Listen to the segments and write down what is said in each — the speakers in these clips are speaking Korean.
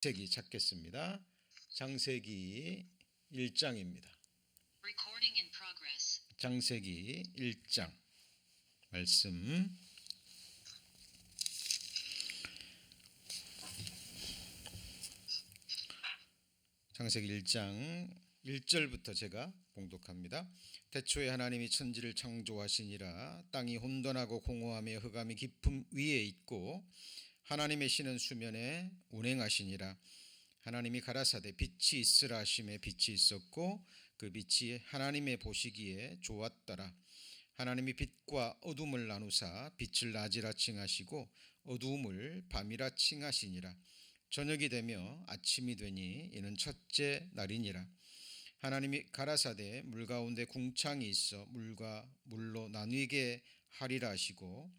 창세기 찾겠습니다. 창세기 1장입니다. 창세기 1장 말씀 창세기 1장 1절부터 제가 봉독합니다. 태초에 하나님이 천지를 창조하시니라. 땅이 혼돈하고 공허하며 흑암이 깊음 위에 있고 하나님의 신은 수면에 운행하시니라. 하나님이 가라사대 빛이 있으라 하심에 빛이 있었고 그 빛이 하나님의 보시기에 좋았더라. 하나님이 빛과 어둠을 나누사 빛을 낮이라 칭하시고 어두움을 밤이라 칭하시니라. 저녁이 되며 아침이 되니 이는 첫째 날이니라. 하나님이 가라사대 물 가운데 궁창이 있어 물과 물로 나뉘게 하리라 하시고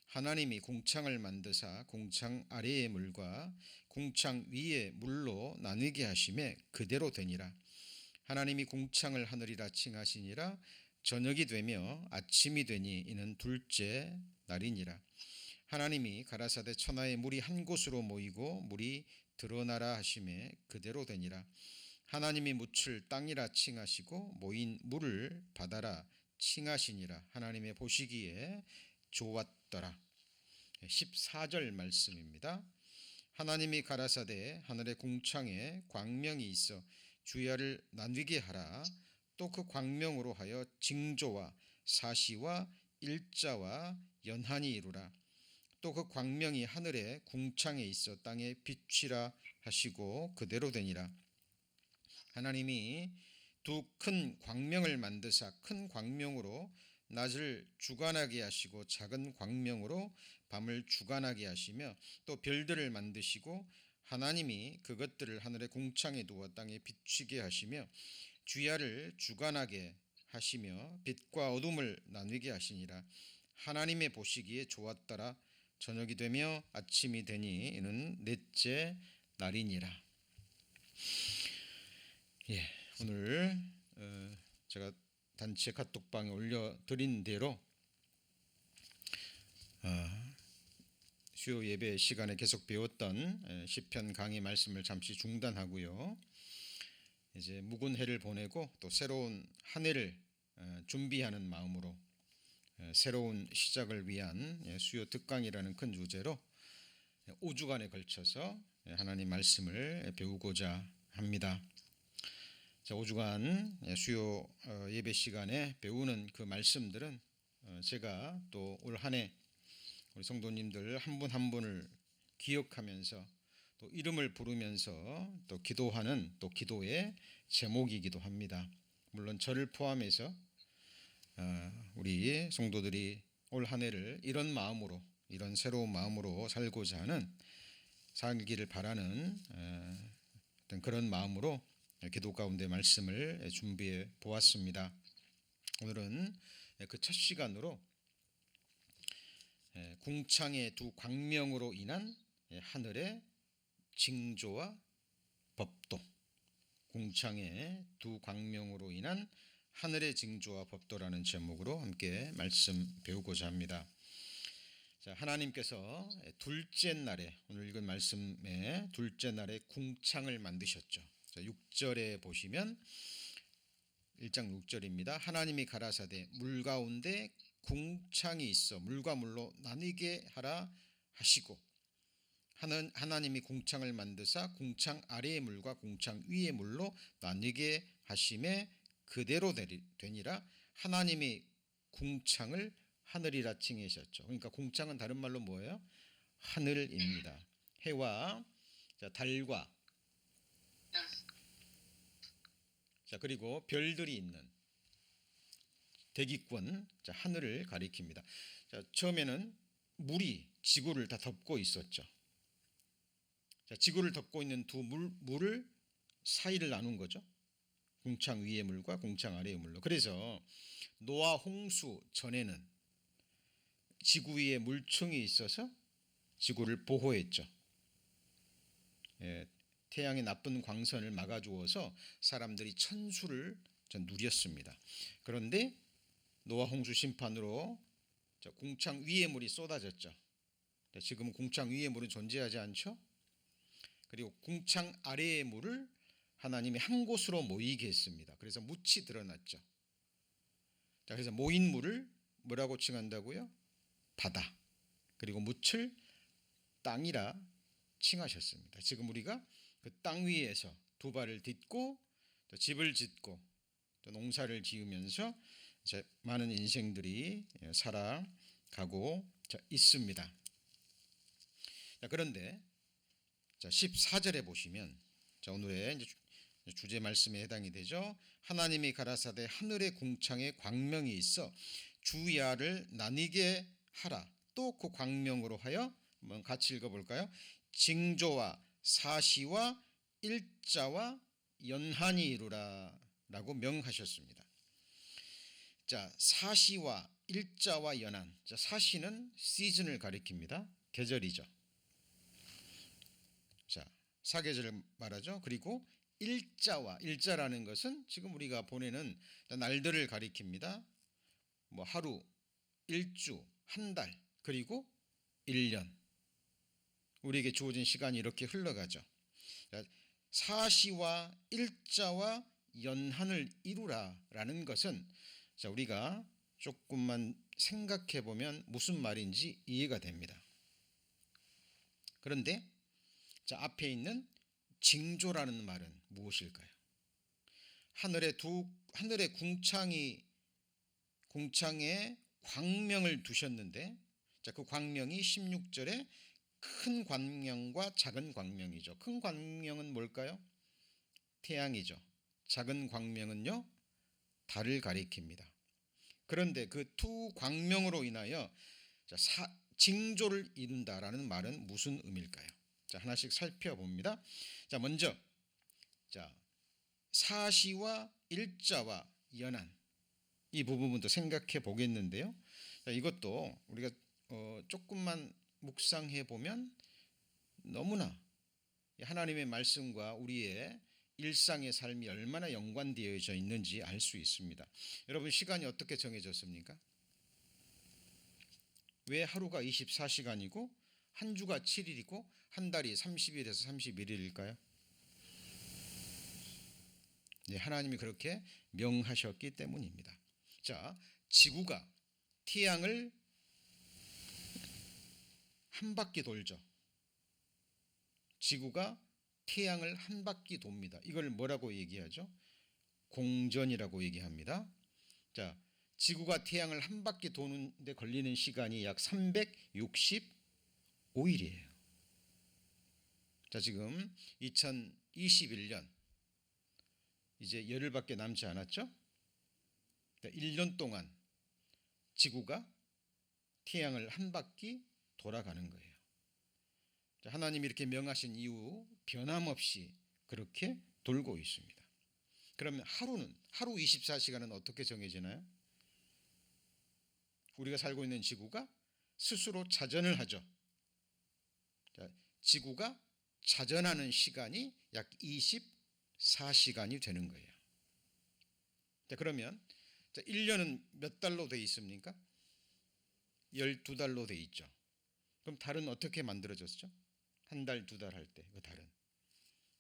하나님이 궁창을 만드사 궁창 아래의 물과 궁창 위의 물로 나뉘게 하심에 그대로 되니라. 하나님이 궁창을 하늘이라 칭하시니라. 저녁이 되며 아침이 되니 이는 둘째 날이니라. 하나님이 가라사대 천하의 물이 한 곳으로 모이고 물이 드러나라 하심에 그대로 되니라. 하나님이 묻을 땅이라 칭하시고 모인 물을 바다라 칭하시니라. 하나님의 보시기에 좋았더라. 14절 말씀입니다. 하나님이 가라사대 하늘의 궁창에 광명이 있어 주야를 나뉘게 하라. 또 그 광명으로 하여 징조와 사시와 일자와 연한이 이루라. 또 그 광명이 하늘의 궁창에 있어 땅에 비추라 하시고 그대로 되니라. 하나님이 두 큰 광명을 만드사 큰 광명으로 낮을 주관하게 하시고 작은 광명으로 밤을 주관하게 하시며 또 별들을 만드시고 하나님이 그것들을 하늘의 궁창에 두어 땅에 비추게 하시며 주야를 주관하게 하시며 빛과 어둠을 나누게 하시니라. 하나님의 보시기에 좋았더라. 저녁이 되며 아침이 되니 이는 넷째 날이니라. 오늘 제가 단체 카톡방에 올려드린 대로 수요 예배 시간에 계속 배웠던 시편 강의 말씀을 잠시 중단하고요. 이제 묵은 해를 보내고 또 새로운 한 해를 준비하는 마음으로 새로운 시작을 위한 수요 특강이라는 큰 주제로 5주간에 걸쳐서 하나님 말씀을 배우고자 합니다. 자, 5주간 수요 예배 시간에 배우는 그 말씀들은 제가 또 올 한 해 우리 성도님들 한 분 한 분을 기억하면서 또 이름을 부르면서 또 기도하는 또 기도의 제목이기도 합니다. 물론 저를 포함해서 우리 성도들이 올 한 해를 이런 마음으로 이런 새로운 마음으로 살고자 하는 살기를 바라는 어떤 그런 마음으로 기도 가운데 말씀을 준비해 보았습니다. 오늘은 그 첫 시간으로 궁창의 두 광명으로 인한 하늘의 징조와 법도, 궁창의 두 광명으로 인한 하늘의 징조와 법도라는 제목으로 함께 말씀 배우고자 합니다. 자, 하나님께서 둘째 날에 오늘 읽은 말씀의 둘째 날에 궁창을 만드셨죠. 자, 6절에 보시면 1장 6절입니다. 하나님이 가라사대 물 가운데 궁창이 있어 물과 물로 나뉘게 하라 하시고 하나님이 궁창을 만드사 궁창 아래의 물과 궁창 위의 물로 나뉘게 하심에 그대로 되니라. 하나님이 궁창을 하늘이라 칭하셨죠. 그러니까 궁창은 다른 말로 뭐예요? 하늘입니다. 해와 달과 그리고 별들이 있는 대기권 하늘을 가리킵니다. 처음에는 물이 지구를 다 덮고 있었죠. 지구를 덮고 있는 두 물을 사이를 나눈 거죠. 궁창 위의 물과 궁창 아래의 물로. 그래서 노아 홍수 전에는 지구 위에 물층이 있어서 지구를 보호했죠. 태양의 나쁜 광선을 막아주어서 사람들이 천수를 누렸습니다. 그런데 노아 홍수 심판으로 궁창 위의 물이 쏟아졌죠. 지금은 궁창 위의 물은 존재하지 않죠. 그리고 궁창 아래의 물을 하나님이 한 곳으로 모이게 했습니다. 그래서 묻이 드러났죠. 자, 그래서 모인 물을 뭐라고 칭한다고요? 바다. 그리고 묻을 땅이라 칭하셨습니다. 지금 우리가 그 땅 위에서 두 발을 딛고 또 집을 짓고 또 농사를 지으면서 이제 많은 인생들이 살아가고 있습니다. 자, 그런데 14절에 보시면 오늘의 이제 주제 말씀에 해당이 되죠. 하나님이 가라사대 하늘의 궁창에 광명이 있어 주야를 나뉘게 하라. 또 그 광명으로 하여 한번 같이 읽어볼까요? 징조와 사시와 일자와 연한이 이루라 라고 명하셨습니다. 자, 사시와 일자와 연한. 자, 사시는 시즌을 가리킵니다. 계절이죠. 자, 사계절을 말하죠. 그리고 일자라는 것은 지금 우리가 보내는 날들을 가리킵니다. 뭐 하루, 일주, 한 달, 그리고 1년. 우리에게 주어진 시간이 이렇게 흘러가죠. 사시와 일자와 연한을 이루라라는 것은 우리가 조금만 생각해 보면 무슨 말인지 이해가 됩니다. 그런데 앞에 있는 징조라는 말은 무엇일까요? 하늘의 궁창에 광명을 두셨는데, 그 광명이 16절에 큰 광명과 작은 광명이죠. 큰 광명은 뭘까요? 태양이죠. 작은 광명은요, 달을 가리킵니다. 그런데 그 두 광명으로 인하여 징조를 이룬다라는 말은 무슨 의미일까요? 자, 하나씩 살펴봅니다. 자, 먼저 사시와 일자와 연한 이 부분부터 생각해 보겠는데요. 자, 이것도 우리가 조금만 묵상해 보면 너무나 하나님의 말씀과 우리의 일상의 삶이 얼마나 연관되어져 있는지 알 수 있습니다. 여러분, 시간이 어떻게 정해졌습니까? 왜 하루가 24시간이고 한 주가 7일이고 한 달이 30일에서 31일일까요? 네, 하나님이 그렇게 명하셨기 때문입니다. 자, 지구가 태양을 한 바퀴 돌죠. 지구가 태양을 한 바퀴 돕니다. 이걸 뭐라고 얘기하죠? 공전이라고 얘기합니다. 자, 지구가 태양을 한 바퀴 도는데 걸리는 시간이 약 365일이에요. 자, 지금 2021년 이제 열흘밖에 남지 않았죠? 1년 동안 지구가 태양을 한 바퀴 돌아가는 거예요. 자, 하나님이 이렇게 명하신 이후 변함없이 그렇게 돌고 있습니다. 그러면 하루 24시간은 어떻게 정해지나요? 우리가 살고 있는 지구가 스스로 자전을 하죠. 자, 지구가 자전하는 시간이 약 24시간이 되는 거예요. 자, 그러면 1년은 몇 달로 되어 있습니까? 12달로 되어 있죠. 그럼 달은 어떻게 만들어졌죠? 한 달, 두 달 할 때 그 달은.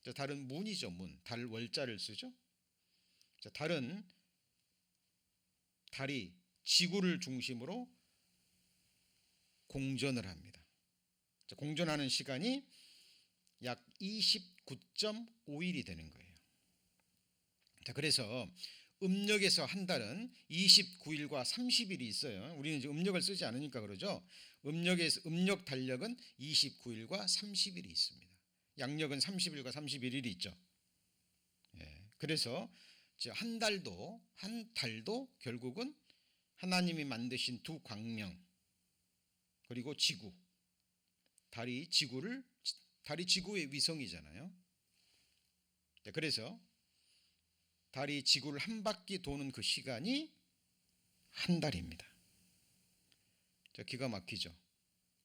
자, 달은 문이죠, 문. 달 월자를 쓰죠. 자, 달이 지구를 중심으로 공전을 합니다. 자, 공전하는 시간이 약 29.5일이 되는 거예요. 자, 그래서 음력에서 한 달은 29일과 30일이 있어요. 우리는 이제 음력을 쓰지 않으니까 그러죠. 음력 달력은 29일과 30일이 있습니다. 양력은 30일과 31일이 있죠. 예, 그래서 한 달도 결국은 하나님이 만드신 두 광명 그리고 지구, 달이 지구의 위성이잖아요. 그래서 달이 지구를 한 바퀴 도는 그 시간이 한 달입니다. 기가 막히죠.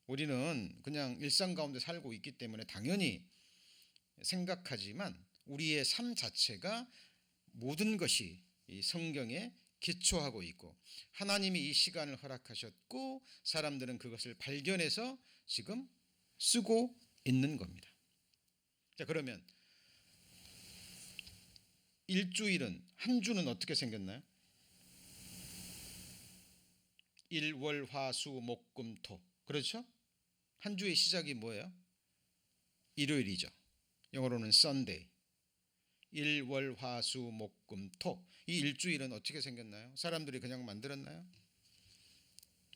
우리는 그냥 일상 가운데 살고 있기 때문에 당연히 생각하지만 우리의 삶 자체가 모든 것이 이 성경에 기초하고 있고 하나님이 이 시간을 허락하셨고 사람들은 그것을 발견해서 지금 쓰고 있는 겁니다. 자, 그러면 일주일은, 한 주는 어떻게 생겼나요? 일, 월, 화, 수, 목, 금, 토. 그렇죠? 한 주의 시작이 뭐예요? 일요일이죠. 영어로는 Sunday. 일, 월, 화, 수, 목, 금, 토. 이 일주일은 어떻게 생겼나요? 사람들이 그냥 만들었나요?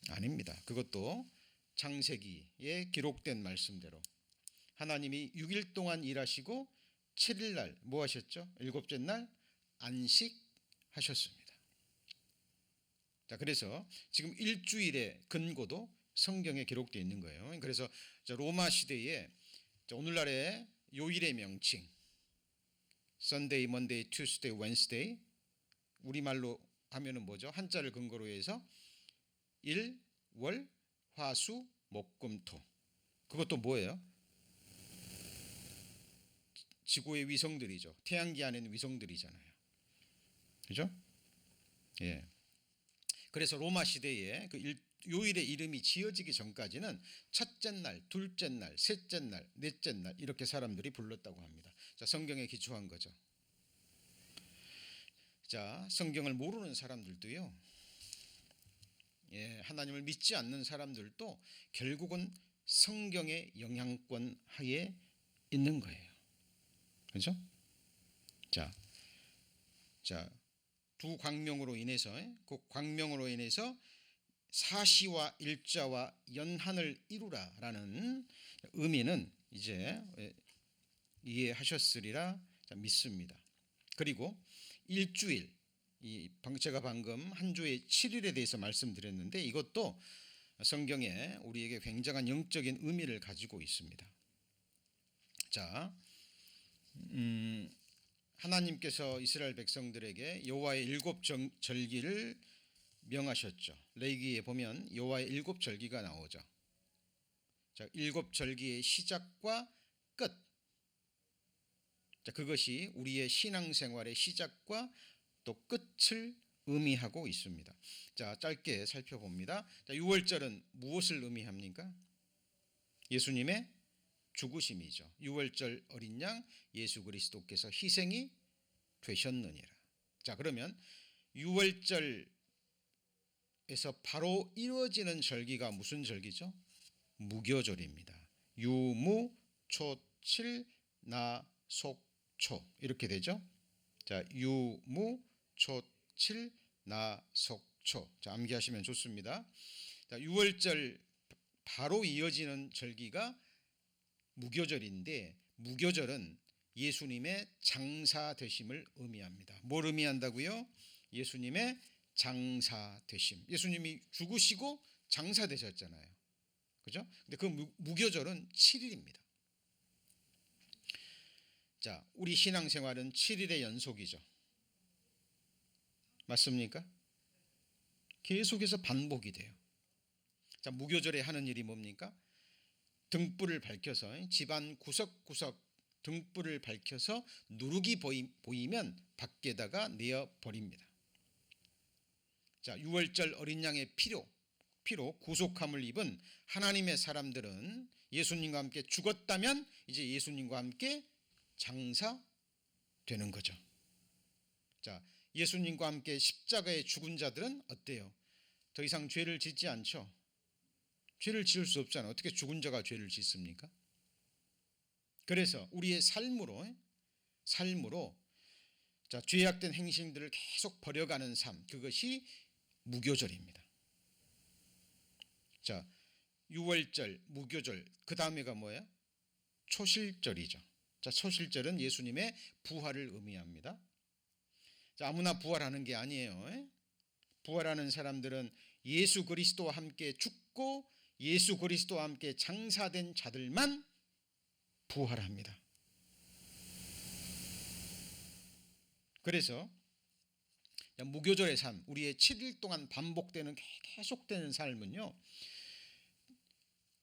아닙니다. 그것도 창세기에 기록된 말씀대로 하나님이 6일 동안 일하시고 7일 날 뭐 하셨죠? 일곱째 날 안식하셨습니다. 자, 그래서 지금 일주일의 근거도 성경에 기록되어 있는 거예요. 그래서 로마 시대에 오늘날의 요일의 명칭 Sunday, Monday, Tuesday, Wednesday, 우리말로 하면은 뭐죠? 한자를 근거로 해서 일, 월, 화, 수, 목, 금, 토. 그것도 뭐예요? 지구의 위성들이죠. 태양계 안에 있는 위성들이잖아요. 그죠? 예. 그래서 로마 시대에 그 요일의 이름이 지어지기 전까지는 첫째 날, 둘째 날, 셋째 날, 넷째 날 이렇게 사람들이 불렀다고 합니다. 자, 성경에 기초한 거죠. 자, 성경을 모르는 사람들도요. 예, 하나님을 믿지 않는 사람들도 결국은 성경의 영향권 하에 있는 거예요. 그렇죠? 자, 두 광명으로 인해서 그 광명으로 인해서 사시와 일자와 연한을 이루라라는 의미는 이제 이해하셨으리라 믿습니다. 그리고 일주일, 제가 방금 한 주의 7일에 대해서 말씀드렸는데 이것도 성경에 우리에게 굉장한 영적인 의미를 가지고 있습니다. 자, 하나님께서 이스라엘 백성들에게 여호와의 일곱 절기를 명하셨죠. 레위기에 보면 여호와의 일곱 절기가 나오죠. 자, 일곱 절기의 시작과 끝. 자, 그것이 우리의 신앙생활의 시작과 또 끝을 의미하고 있습니다. 자, 짧게 살펴봅니다. 자, 6월절은 무엇을 의미합니까? 예수님의 죽으심이죠. 6월절 어린 양 예수 그리스도께서 희생이 되셨느니라. 자, 그러면 6월절에서 바로 이루어지는 절기가 무슨 절기죠? 무교절입니다. 유무 초칠 나 속초 이렇게 되죠. 자, 유무 초칠 나 속초. 자, 암기하시면 좋습니다. 자, 6월절 바로 이어지는 절기가 무교절인데 무교절은 예수님의 장사되심을 의미합니다. 뭘 의미한다고요? 예수님의 장사되심. 예수님이 죽으시고 장사되셨잖아요. 그죠? 근데 그 무교절은 7일입니다. 자, 우리 신앙생활은 7일의 연속이죠. 맞습니까? 계속해서 반복이 돼요. 자, 무교절에 하는 일이 뭡니까? 등불을 밝혀서 집안 구석구석 등불을 밝혀서 누룩이 보이면 밖에다가 내어 버립니다. 자, 6월절 어린 양의 피로 구속함을 입은 하나님의 사람들은 예수님과 함께 죽었다면 이제 예수님과 함께 장사되는 거죠. 자, 예수님과 함께 십자가에 죽은 자들은 어때요? 더 이상 죄를 짓지 않죠. 죄를 지을 수 없잖아요. 어떻게 죽은 자가 죄를 짓습니까? 그래서 우리의 삶으로 자, 죄악된 행실들을 계속 버려가는 삶, 그것이 무교절입니다. 자, 6월절, 무교절, 그 다음에가 뭐예요? 초실절이죠. 자, 초실절은 예수님의 부활을 의미합니다. 자, 아무나 부활하는 게 아니에요. 부활하는 사람들은 예수 그리스도와 함께 죽고 예수 그리스도와 함께 장사된 자들만 부활합니다. 그래서 무교절의 삶, 우리의 7일 동안 반복되는 계속되는 삶은요,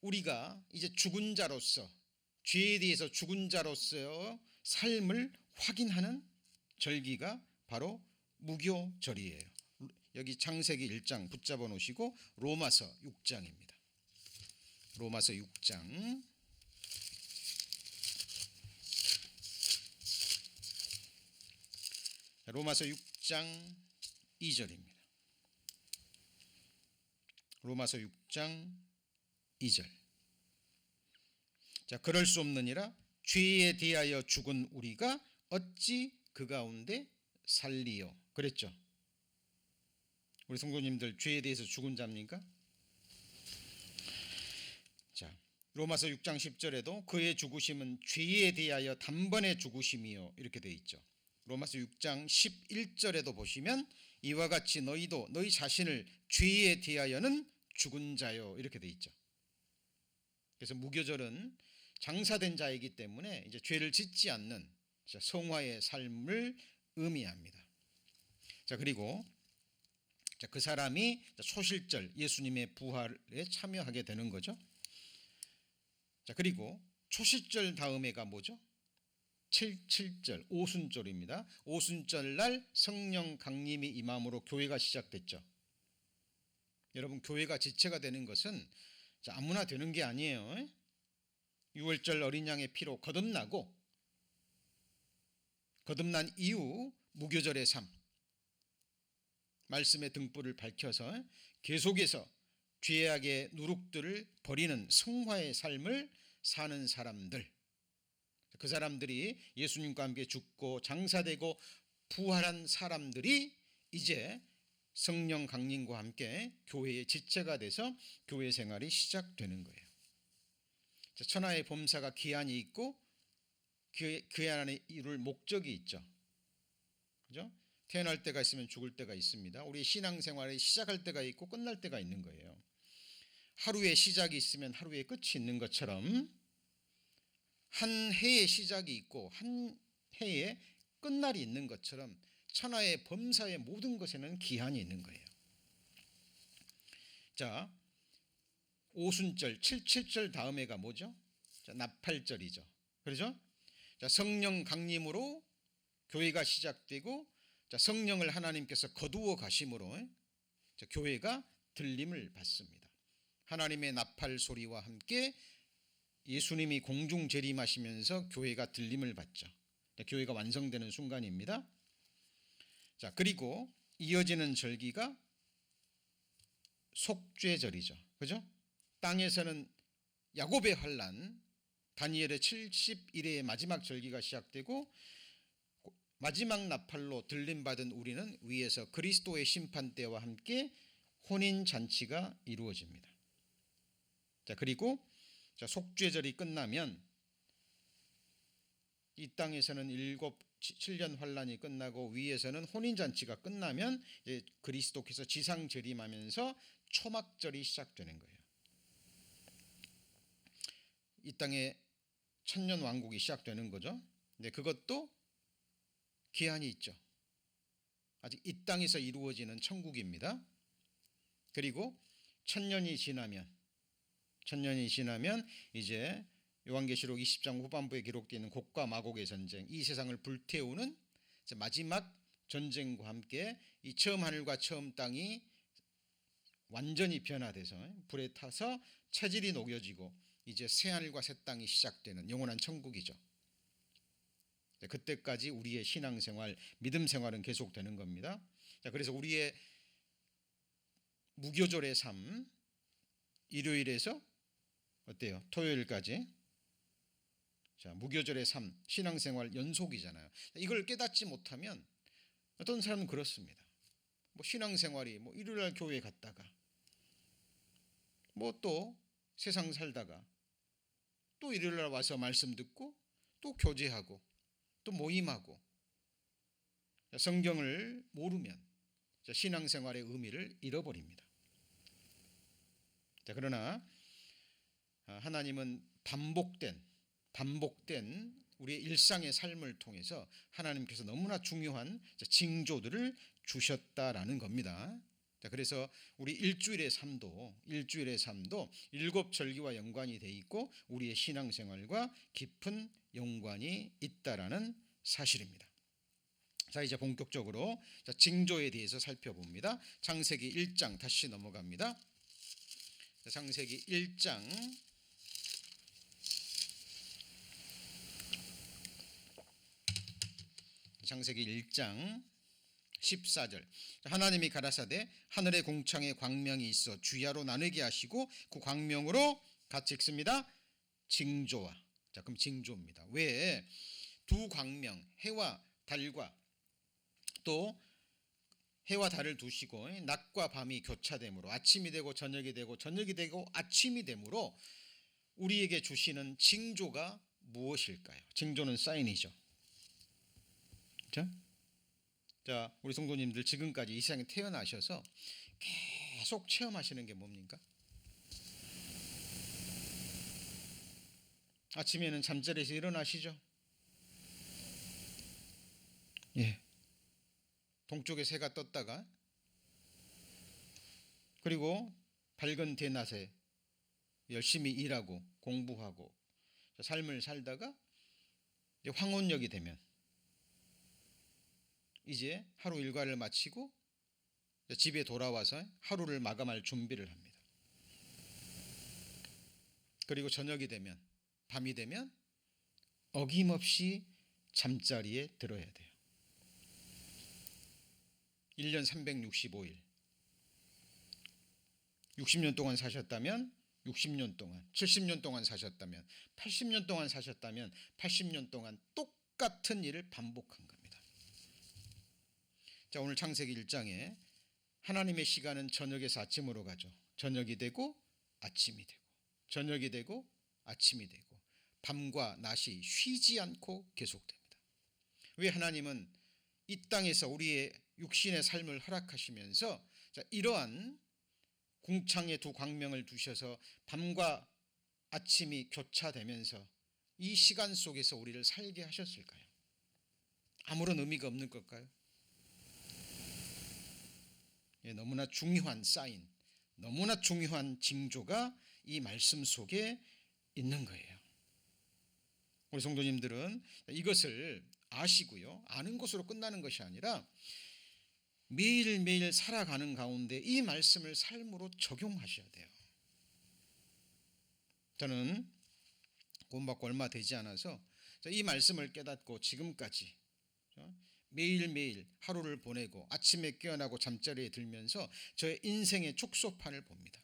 우리가 이제 죽은 자로서 죄에 대해서 죽은 자로서 삶을 확인하는 절기가 바로 무교절이에요. 여기 창세기 1장 붙잡아 놓으시고 로마서 6장입니다. 로마서 6장 로마서 6장 2절입니다. 로마서 6장 2절. 자, 그럴 수 없느니라 죄에 대하여 죽은 우리가 어찌 그 가운데 살리요. 그랬죠. 우리 성도님들 죄에 대해서 죽은 자입니까? 자, 로마서 6장 10절에도 그의 죽으심은 죄에 대하여 단번에 죽으심이요 이렇게 되어 있죠. 로마서 6장 11절에도 보시면 이와 같이 너희도 너희 자신을 죄에 대하여는 죽은 자요 이렇게 되어 있죠. 그래서 무교절은 장사된 자이기 때문에 이제 죄를 짓지 않는 성화의 삶을 의미합니다. 자, 그리고 그 사람이 초실절 예수님의 부활에 참여하게 되는 거죠. 자, 그리고 초실절 다음에가 뭐죠? 7절 오순절입니다. 오순절 날 성령 강림이 임함으로 교회가 시작됐죠. 여러분, 교회가 지체가 되는 것은 아무나 되는 게 아니에요. 유월절 어린 양의 피로 거듭나고 거듭난 이후 무교절의 삶, 말씀의 등불을 밝혀서 계속해서 죄악의 누룩들을 버리는 성화의 삶을 사는 사람들, 그 사람들이 예수님과 함께 죽고 장사되고 부활한 사람들이 이제 성령 강림과 함께 교회의 지체가 돼서 교회 생활이 시작되는 거예요. 천하의 범사가 기한이 있고 그 기한에 이룰 목적이 있죠. 그죠? 태어날 때가 있으면 죽을 때가 있습니다. 우리 신앙생활이 시작할 때가 있고 끝날 때가 있는 거예요. 하루의 시작이 있으면 하루의 끝이 있는 것처럼 한 해의 시작이 있고 한 해의 끝날이 있는 것처럼 천하의 범사의 모든 것에는 기한이 있는 거예요. 자, 오순절 7절 다음에가 뭐죠? 자, 나팔절이죠. 그렇죠? 자, 성령 강림으로 교회가 시작되고 자, 성령을 하나님께서 거두어 가심으로 자, 교회가 들림을 받습니다. 하나님의 나팔 소리와 함께 예수님이 공중 재림하시면서 교회가 들림을 받죠. 자, 교회가 완성되는 순간입니다. 자, 그리고 이어지는 절기가 속죄절이죠. 그죠? 땅에서는 야곱의 환난, 다니엘의 70일의 마지막 절기가 시작되고 마지막 나팔로 들림받은 우리는 위에서 그리스도의 심판대와 함께 혼인잔치가 이루어집니다. 자, 그리고 속죄절이 끝나면 이 땅에서는 7년 환란이 끝나고 위에서는 혼인잔치가 끝나면 이제 그리스도께서 지상 재림하면서 초막절이 시작되는 거예요. 이 땅에 천년 왕국이 시작되는 거죠. 근데 그것도 기한이 있죠. 아직 이 땅에서 이루어지는 천국입니다. 그리고 천년이 지나면 이제 요한계시록 20장 후반부에 기록되어 있는 곡과 마곡의 전쟁, 이 세상을 불태우는 마지막 전쟁과 함께 이 처음 하늘과 처음 땅이 완전히 변화돼서 불에 타서 체질이 녹여지고 이제 새 하늘과 새 땅이 시작되는 영원한 천국이죠. 그때까지 우리의 신앙생활, 믿음 생활은 계속되는 겁니다. 자, 그래서 우리의 무교절의 삶, 일요일에서 어때요? 토요일까지. 자, 무교절의 삶, 신앙생활 연속이잖아요. 이걸 깨닫지 못하면 어떤 사람은 그렇습니다. 신앙생활이 일요일날 교회 갔다가 또 세상 살다가 또 일요일날 와서 말씀 듣고 또 교제하고 또 모임하고 성경을 모르면 신앙생활의 의미를 잃어버립니다. 자, 그러나 하나님은 반복된 우리의 일상의 삶을 통해서 하나님께서 너무나 중요한 징조들을 주셨다라는 겁니다. 자, 그래서 우리 일주일의 삶도 7절기와 연관이 돼 있고 우리의 신앙생활과 깊은 연관이 있다라는 사실입니다. 자, 이제 본격적으로 징조에 대해서 살펴봅니다. 창세기 1장 다시 넘어갑니다. 창세기 1장 창세기 1장 14절 하나님이 가라사대 하늘의 궁창에 광명이 있어 주야로 나누게 하시고 그 광명으로 같이 읽습니다. 징조와. 자, 그럼 징조입니다. 왜 두 광명 해와 달과 또 해와 달을 두시고 낮과 밤이 교차됨으로 아침이 되고 저녁이 되고 저녁이 되고 아침이 되므로 우리에게 주시는 징조가 무엇일까요? 징조는 사인이죠. 자, 우리 성도님들 지금까지 이 세상에 태어나셔서 계속 체험하시는 게 뭡니까? 아침에는 잠자리에서 일어나시죠? 예. 동쪽에 새가 떴다가 그리고 밝은 대낮에 열심히 일하고 공부하고 삶을 살다가 이제 황혼역이 되면 이제 하루 일과를 마치고 집에 돌아와서 하루를 마감할 준비를 합니다. 그리고 저녁이 되면 밤이 되면 어김없이 잠자리에 들어야 돼요. 1년 365일 60년 동안 사셨다면 60년 동안 70년 동안 사셨다면 80년 동안 사셨다면 80년 동안 똑같은 일을 반복한 겁니다. 자, 오늘 창세기 1장에 하나님의 시간은 저녁에서 아침으로 가죠. 저녁이 되고 아침이 되고 저녁이 되고 아침이 되고 밤과 낮이 쉬지 않고 계속됩니다. 왜 하나님은 이 땅에서 우리의 육신의 삶을 허락하시면서 이러한 궁창에 두 광명을 두셔서 밤과 아침이 교차되면서 이 시간 속에서 우리를 살게 하셨을까요? 아무런 의미가 없는 걸까요? 예, 너무나 중요한 사인, 너무나 중요한 징조가 이 말씀 속에 있는 거예요. 우리 성도님들은 이것을 아시고요, 아는 것으로 끝나는 것이 아니라 매일매일 살아가는 가운데 이 말씀을 삶으로 적용하셔야 돼요. 저는 구원받고 얼마 되지 않아서 이 말씀을 깨닫고 지금까지 매일매일 하루를 보내고 아침에 깨어나고 잠자리에 들면서 저의 인생의 촉소판을 봅니다.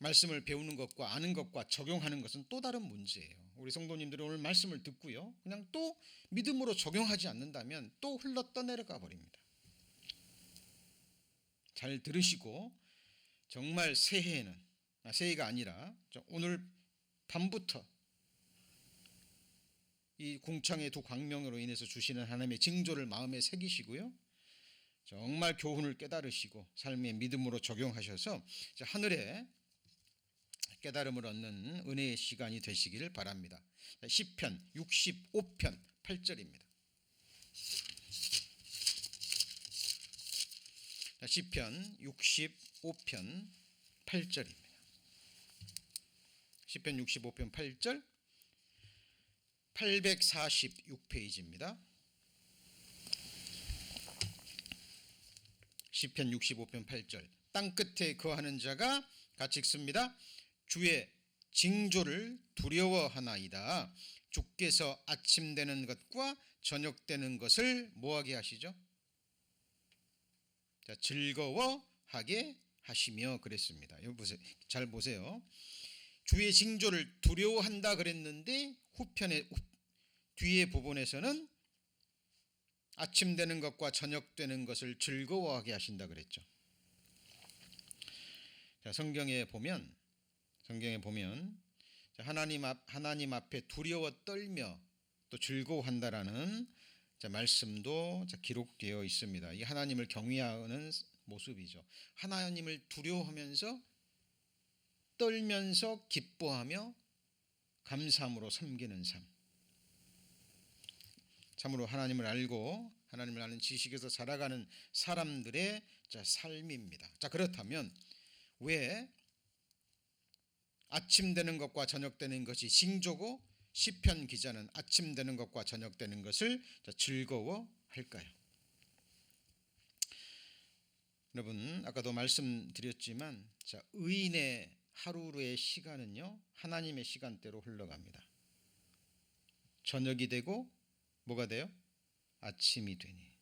말씀을 배우는 것과 아는 것과 적용하는 것은 또 다른 문제예요. 우리 성도님들은 오늘 말씀을 듣고요, 그냥 또 믿음으로 적용하지 않는다면 또 흘러 떠내려가 버립니다. 잘 들으시고 정말 새해가 아니라 오늘 밤부터 이 궁창의 두 광명으로 인해서 주시는 하나님의 징조를 마음에 새기시고요, 정말 교훈을 깨달으시고 삶의 믿음으로 적용하셔서 하늘에 깨달음을 얻는 은혜의 시간이 되시기를 바랍니다. 시편 65편 8절입니다. 시편 65편 8절입니다. 시편 65편 8절 846페이지입니다. 시편 65편 8절 땅끝에 거하는 자가 같이 읽습니다. 주의 징조를 두려워하나이다. 주께서 아침 되는 것과 저녁 되는 것을 뭐하게 하시죠? 자, 즐거워하게 하시며 그랬습니다. 여기 보세요. 잘 보세요. 주의 징조를 두려워한다 그랬는데 후편에 뒤에 부분에서는 아침 되는 것과 저녁 되는 것을 즐거워하게 하신다 그랬죠. 자, 성경에 보면 하나님 앞에 두려워 떨며 또 즐거워한다라는 말씀도 기록되어 있습니다. 이 하나님을 경외하는 모습이죠. 하나님을 두려워하면서 떨면서 기뻐하며 감사함으로 섬기는 삶. 참으로 하나님을 알고 하나님을 아는 지식에서 살아가는 사람들의 삶입니다. 자, 그렇다면 왜 아침 되는 것과 저녁 되는 것이 징조고 시편 기자는 아침 되는 것과 저녁 되는 것을 즐거워할까요? 여러분, 아까도 말씀드렸지만 의인의 하루의 시간은요 하나님의 시간대로 흘러갑니다. 저녁이 되고 뭐가 돼요? 아침이 되니.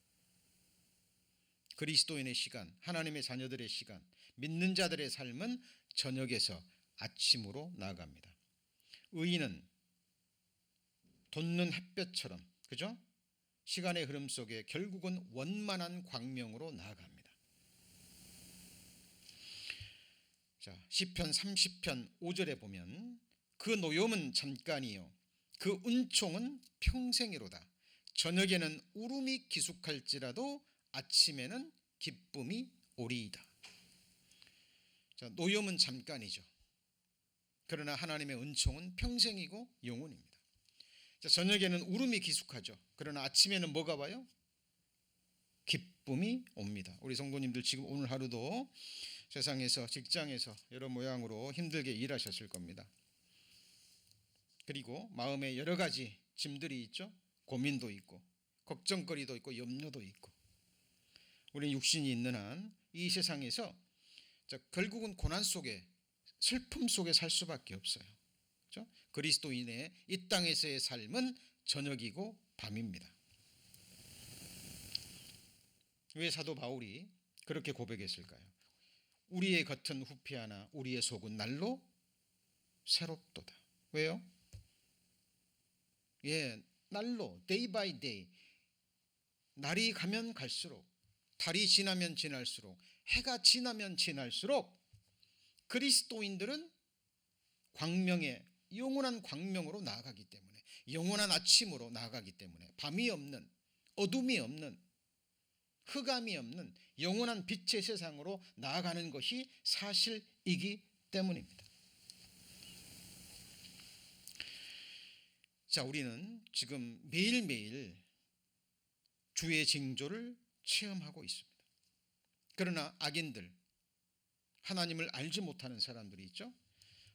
그리스도인의 시간, 하나님의 자녀들의 시간, 믿는 자들의 삶은 저녁에서 아침으로 나아갑니다. 의인은 돋는 햇볕처럼, 그죠? 시간의 흐름 속에 결국은 원만한 광명으로 나아갑니다. 자, 시편 30편 5절에 보면 그 노염은 잠깐이요 그 은총은 평생이로다. 저녁에는 울음이 기숙할지라도 아침에는 기쁨이 오리이다. 자, 노염은 잠깐이죠. 그러나 하나님의 은총은 평생이고 영원입니다. 자, 저녁에는 울음이 기숙하죠. 그러나 아침에는 뭐가 와요? 기쁨이 옵니다. 우리 성도님들 지금 오늘 하루도 세상에서, 직장에서 여러 모양으로 힘들게 일하셨을 겁니다. 그리고 마음에 여러 가지 짐들이 있죠. 고민도 있고 걱정거리도 있고 염려도 있고. 우리는 육신이 있는 한 이 세상에서 결국은 고난 속에, 슬픔 속에 살 수밖에 없어요. 그렇죠? 그리스도인의 이 땅에서의 삶은 저녁이고 밤입니다. 왜 사도 바울이 그렇게 고백했을까요? 우리의 겉은 후피하나 우리의 속은 날로 새롭도다. 왜요? 날로, day by day, 날이 가면 갈수록, 달이 지나면 지날수록, 해가 지나면 지날수록 그리스도인들은 광명의 영원한 광명으로 나아가기 때문에, 영원한 아침으로 나아가기 때문에, 밤이 없는, 어둠이 없는, 흑암이 없는 영원한 빛의 세상으로 나아가는 것이 사실이기 때문입니다. 자, 우리는 지금 매일매일 주의 징조를 체험하고 있습니다. 그러나 악인들, 하나님을 알지 못하는 사람들이 있죠.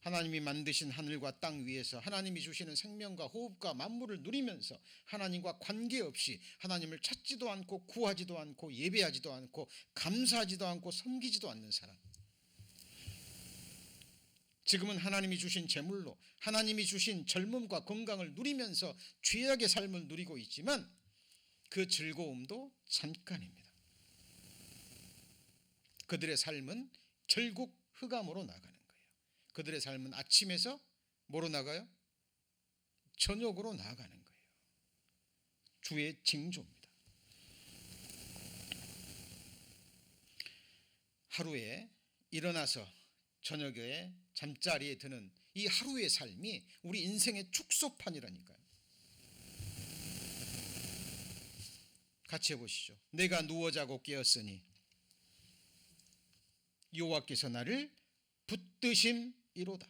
하나님이 만드신 하늘과 땅 위에서 하나님이 주시는 생명과 호흡과 만물을 누리면서 하나님과 관계없이 하나님을 찾지도 않고 구하지도 않고 예배하지도 않고 감사하지도 않고 섬기지도 않는 사람. 지금은 하나님이 주신 재물로 하나님이 주신 젊음과 건강을 누리면서 죄악의 삶을 누리고 있지만 그 즐거움도 잠깐입니다. 그들의 삶은 결국 흑암으로 나가는 거예요. 그들의 삶은 아침에서 뭐로 나가요? 저녁으로 나아가는 거예요. 주의 징조입니다. 하루에 일어나서 저녁에 잠자리에 드는 이 하루의 삶이 우리 인생의 축소판이라니까요. 같이 해보시죠. 내가 누워 자고 깨었으니 여호와께서 나를 붙드심이로다.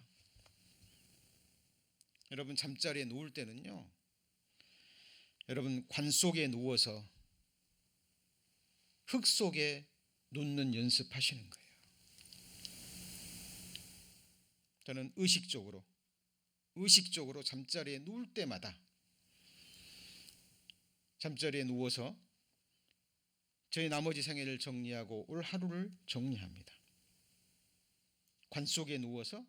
여러분 잠자리에 누울 때는요, 여러분 관 속에 누워서 흙 속에 눕는 연습하시는 거예요. 저는 의식적으로 잠자리에 누울 때마다 잠자리에 누워서 저희 나머지 생애를 정리하고 올 하루를 정리합니다. 관 속에 누워서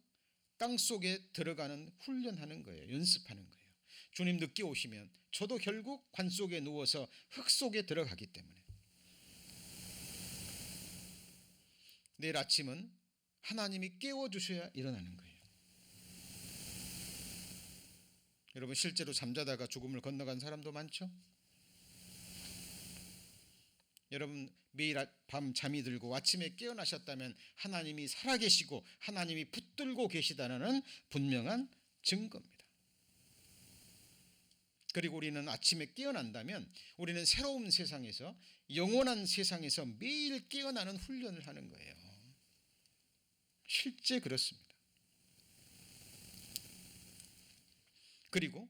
땅 속에 들어가는 훈련하는 거예요. 연습하는 거예요. 주님 늦게 오시면 저도 결국 관 속에 누워서 흙 속에 들어가기 때문에 내일 아침은 하나님이 깨워주셔야 일어나는 거예요. 여러분 실제로 잠자다가 죽음을 건너간 사람도 많죠? 여러분 매일 밤 잠이 들고 아침에 깨어나셨다면 하나님이 살아계시고 하나님이 붙들고 계시다는 분명한 증거입니다. 그리고 우리는 아침에 깨어난다면 우리는 새로운 세상에서, 영원한 세상에서 매일 깨어나는 훈련을 하는 거예요. 실제 그렇습니다. 그리고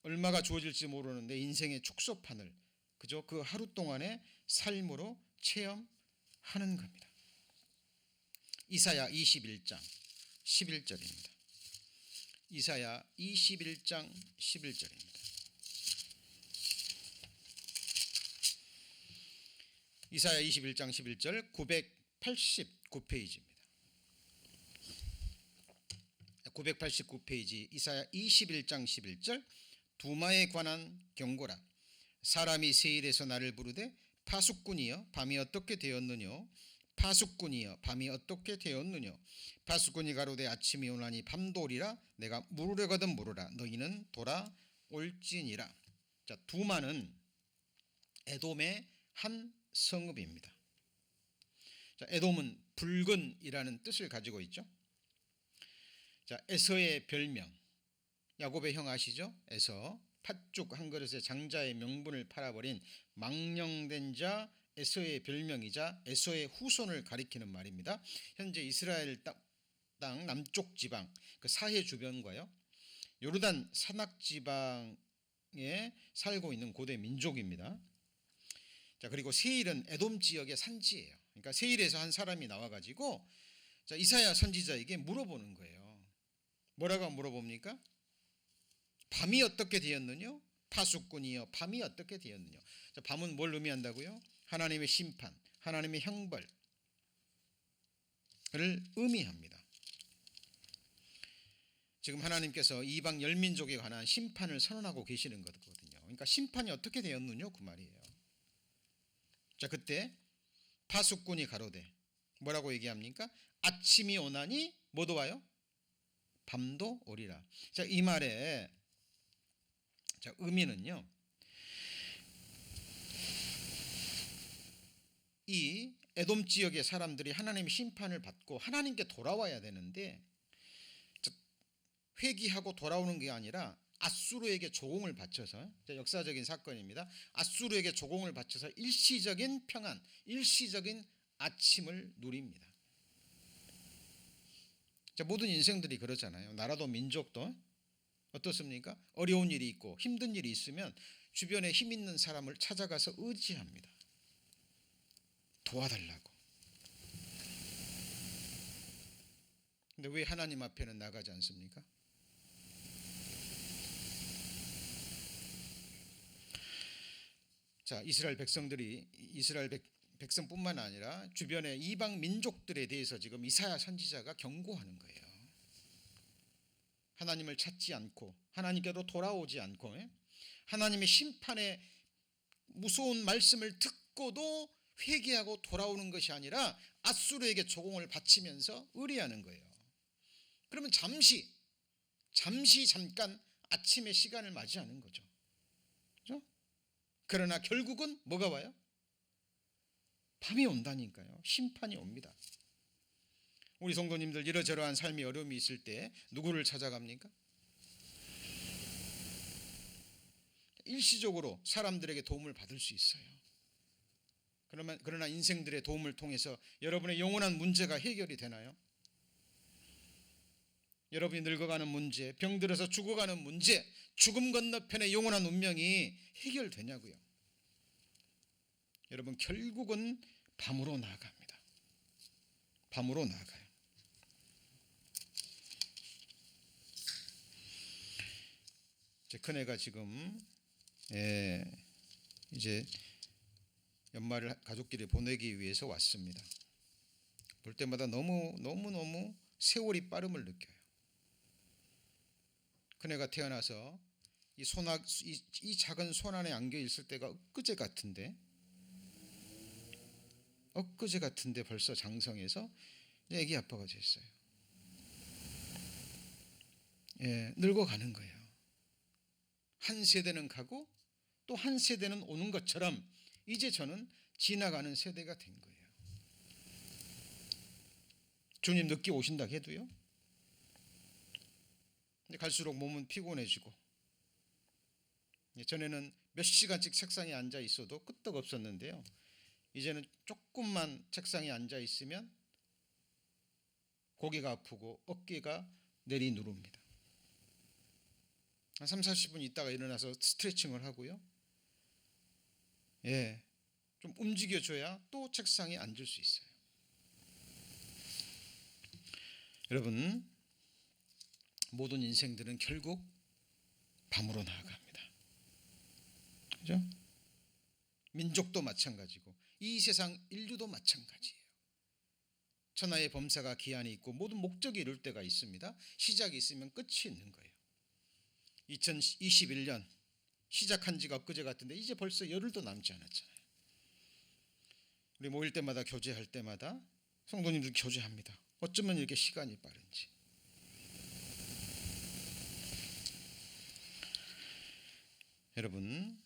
얼마가 주어질지 모르는 내 인생의 축소판을 그저 그 하루 동안의 삶으로 체험하는 겁니다. 이사야 21장 11절입니다. 이사야 21장 11절입니다. 이사야 21장 11절 989페이지입니다. 989페이지 이사야 21장 11절 두마에 관한 경고라. 사람이 세일에서 나를 부르되 파수꾼이여 밤이 어떻게 되었느냐. 파수꾼이여 밤이 어떻게 되었느냐. 파수꾼이 가로되 아침이 오나니 밤도 오리라. 내가 물으려거든 물으라. 너희는 돌아올지니라. 자, 두마는 에돔의 한 성읍입니다. 자, 에돔은 붉은이라는 뜻을 가지고 있죠. 자, 에서의 별명, 야곱의 형 아시죠? 에서, 팥죽 한 그릇에 장자의 명분을 팔아버린 망령된 자 에서의 별명이자 에서의 후손을 가리키는 말입니다. 현재 이스라엘 땅 남쪽 지방, 그 사해 주변과요, 요르단 산악 지방에 살고 있는 고대 민족입니다. 자, 그리고 세일은 에돔 지역의 산지예요. 그러니까 세일에서 한 사람이 나와가지고 자, 이사야 선지자에게 물어보는 거예요. 뭐라고 물어봅니까? 밤이 어떻게 되었느냐? 파수꾼이여 밤이 어떻게 되었느냐? 자, 밤은 뭘 의미한다고요? 하나님의 심판, 하나님의 형벌을 의미합니다. 지금 하나님께서 이방 열민족에 관한 심판을 선언하고 계시는 거거든요. 그러니까 심판이 어떻게 되었느냐 그 말이에요. 자, 그때 파수꾼이 가로되 뭐라고 얘기합니까? 아침이 오나니 뭐도 와요? 밤도 오리라. 자, 이 말의 자, 의미는요, 이 에돔 지역의 사람들이 하나님의 심판을 받고 하나님께 돌아와야 되는데 회개하고 돌아오는 게 아니라 아수르에게 조공을 바쳐서, 역사적인 사건입니다. 아수르에게 조공을 바쳐서 일시적인 평안, 일시적인 아침을 누립니다. 자, 모든 인생들이 그러잖아요. 나라도 민족도 어떻습니까? 어려운 일이 있고 힘든 일이 있으면 주변에 힘 있는 사람을 찾아가서 의지합니다. 도와달라고. 근데 왜 하나님 앞에는 나가지 않습니까? 자, 이스라엘 백성뿐만 아니라 주변의 이방 민족들에 대해서 지금 이사야 선지자가 경고하는 거예요. 하나님을 찾지 않고 하나님께로 돌아오지 않고 하나님의 심판의 무서운 말씀을 듣고도 회개하고 돌아오는 것이 아니라 아수르에게 조공을 바치면서 의뢰하는 거예요. 그러면 잠깐 아침의 시간을 맞이하는 거죠. 그렇죠? 그러나 결국은 뭐가 와요? 밤이 온다니까요. 심판이 옵니다. 우리 성도님들 이러저러한 삶의 어려움이 있을 때 누구를 찾아갑니까? 일시적으로 사람들에게 도움을 받을 수 있어요. 그러나 인생들의 도움을 통해서 여러분의 영원한 문제가 해결이 되나요? 여러분이 늙어가는 문제, 병들어서 죽어가는 문제, 죽음 건너편의 영원한 운명이 해결되냐고요. 여러분, 결국은 밤으로 나아갑니다. 밤으로 나아가요. 제 큰애가 지금 이제 연말을 가족끼리 보내기 위해서 왔습니다. 볼 때마다 너무 세월이 빠름을 느껴요. 큰애가 태어나서 이 작은 손 안에 안겨 있을 때가 엊그제 같은데 벌써 장성해서 애기 아빠가 됐어요. 늙어가는 거예요. 한 세대는 가고 또 한 세대는 오는 것처럼 이제 저는 지나가는 세대가 된 거예요. 주님 늦게 오신다 해도요. 근데 갈수록 몸은 피곤해지고, 전에는 몇 시간씩 책상에 앉아 있어도 끄떡없었는데요. 이제는 조금만 책상에 앉아 있으면 고개가 아프고 어깨가 내리누릅니다. 한 30-40분 있다가 일어나서 스트레칭을 하고요. 좀 움직여줘야 또 책상에 앉을 수 있어요. 여러분, 모든 인생들은 결국 밤으로 나아갑니다. 그죠? 민족도 마찬가지고 이 세상 인류도 마찬가지예요. 천하의 범사가 기한이 있고 모든 목적이 이룰 때가 있습니다. 시작이 있으면 끝이 있는 거예요. 2021년 시작한 지가 엊그제 같은데 이제 벌써 열흘도 남지 않았잖아요. 우리 모일 때마다 교제할 때마다 성도님들 교제합니다. 어쩌면 이렇게 시간이 빠른지. 여러분,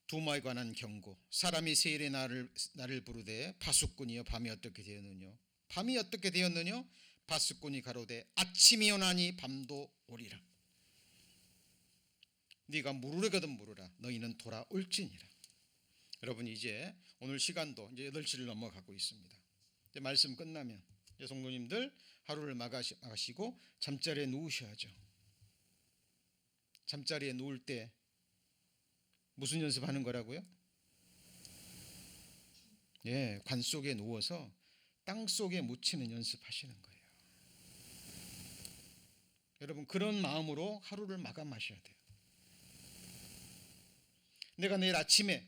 두마에 관한 경고. 사람이 세일의 날을 부르되 파수꾼이여 밤이 어떻게 되었느냐. 밤이 어떻게 되었느냐. 파수꾼이 가로되 아침이 오나니 밤도 오리라. 네가 물으려거든 물으라. 너희는 돌아올지니라. 여러분, 이제 오늘 시간도 이제 8시를 넘어가고 있습니다. 이제 말씀 끝나면 이제 성도님들 하루를 마가시고 잠자리에 누우셔야죠. 잠자리에 누울 때 무슨 연습하는 거라고요? 예, 관 속에 누워서 땅 속에 묻히는 연습하시는 거예요. 여러분, 그런 마음으로 하루를 마감하셔야 돼요. 내가 내일 아침에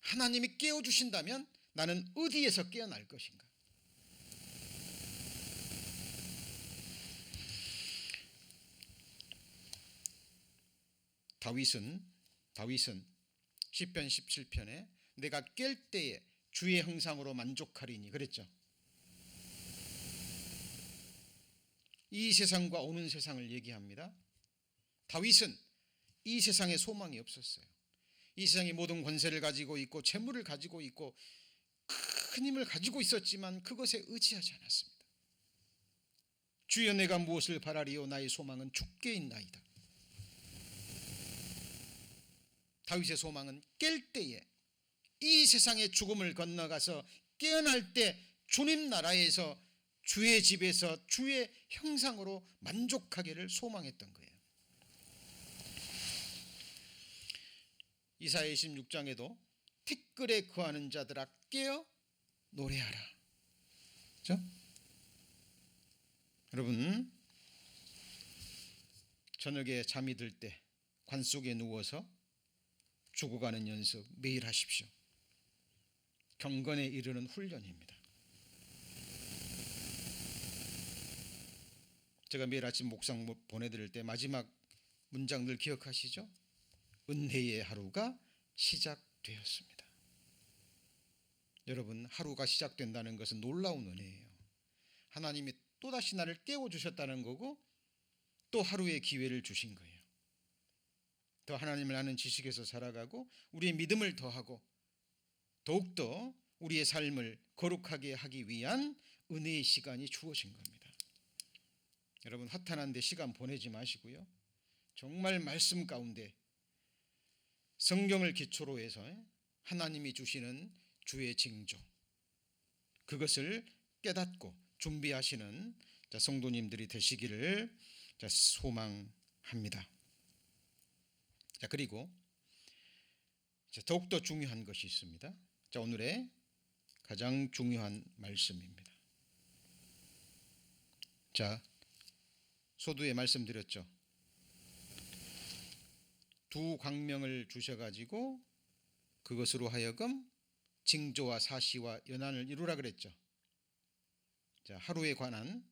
하나님이 깨워주신다면 나는 어디에서 깨어날 것인가? 다윗은 시편 17편에 내가 깰 때에 주의 형상으로 만족하리니 그랬죠. 이 세상과 오는 세상을 얘기합니다. 다윗은 이 세상에 소망이 없었어요. 이 세상이 모든 권세를 가지고 있고 재물을 가지고 있고 큰 힘을 가지고 있었지만 그것에 의지하지 않았습니다. 주여 내가 무엇을 바라리요 나의 소망은 주께 있나이다. 다윗의 소망은 깰 때에 이 세상의 죽음을 건너가서 깨어날 때 주님 나라에서 주의 집에서 주의 형상으로 만족하기를 소망했던 거예요. 이사야 26장에도 티끌에 거하는 자들아 깨어 노래하라. 그렇죠? 여러분, 저녁에 잠이 들 때 관 속에 누워서 죽어가는 연습 매일 하십시오. 경건에 이르는 훈련입니다. 제가 매일 아침 목상 보내드릴 때 마지막 문장들 기억하시죠? 은혜의 하루가 시작되었습니다. 여러분, 하루가 시작된다는 것은 놀라운 은혜예요. 하나님이 또다시 나를 깨워주셨다는 거고 또 하루의 기회를 주신 거예요. 더 하나님을 아는 지식에서 살아가고 우리의 믿음을 더하고 더욱더 우리의 삶을 거룩하게 하기 위한 은혜의 시간이 주어진 겁니다. 여러분, 허탄한데 시간 보내지 마시고요. 정말 말씀 가운데 성경을 기초로 해서 하나님이 주시는 주의 징조, 그것을 깨닫고 준비하시는 성도님들이 되시기를 소망합니다. 그리고 더욱더 중요한 것이 있습니다. 오늘의 가장 중요한 말씀입니다. 소두에 말씀드렸죠. 두 광명을 주셔가지고 그것으로 하여금 징조와 사시와 연한을 이루라 그랬죠. 하루에 관한,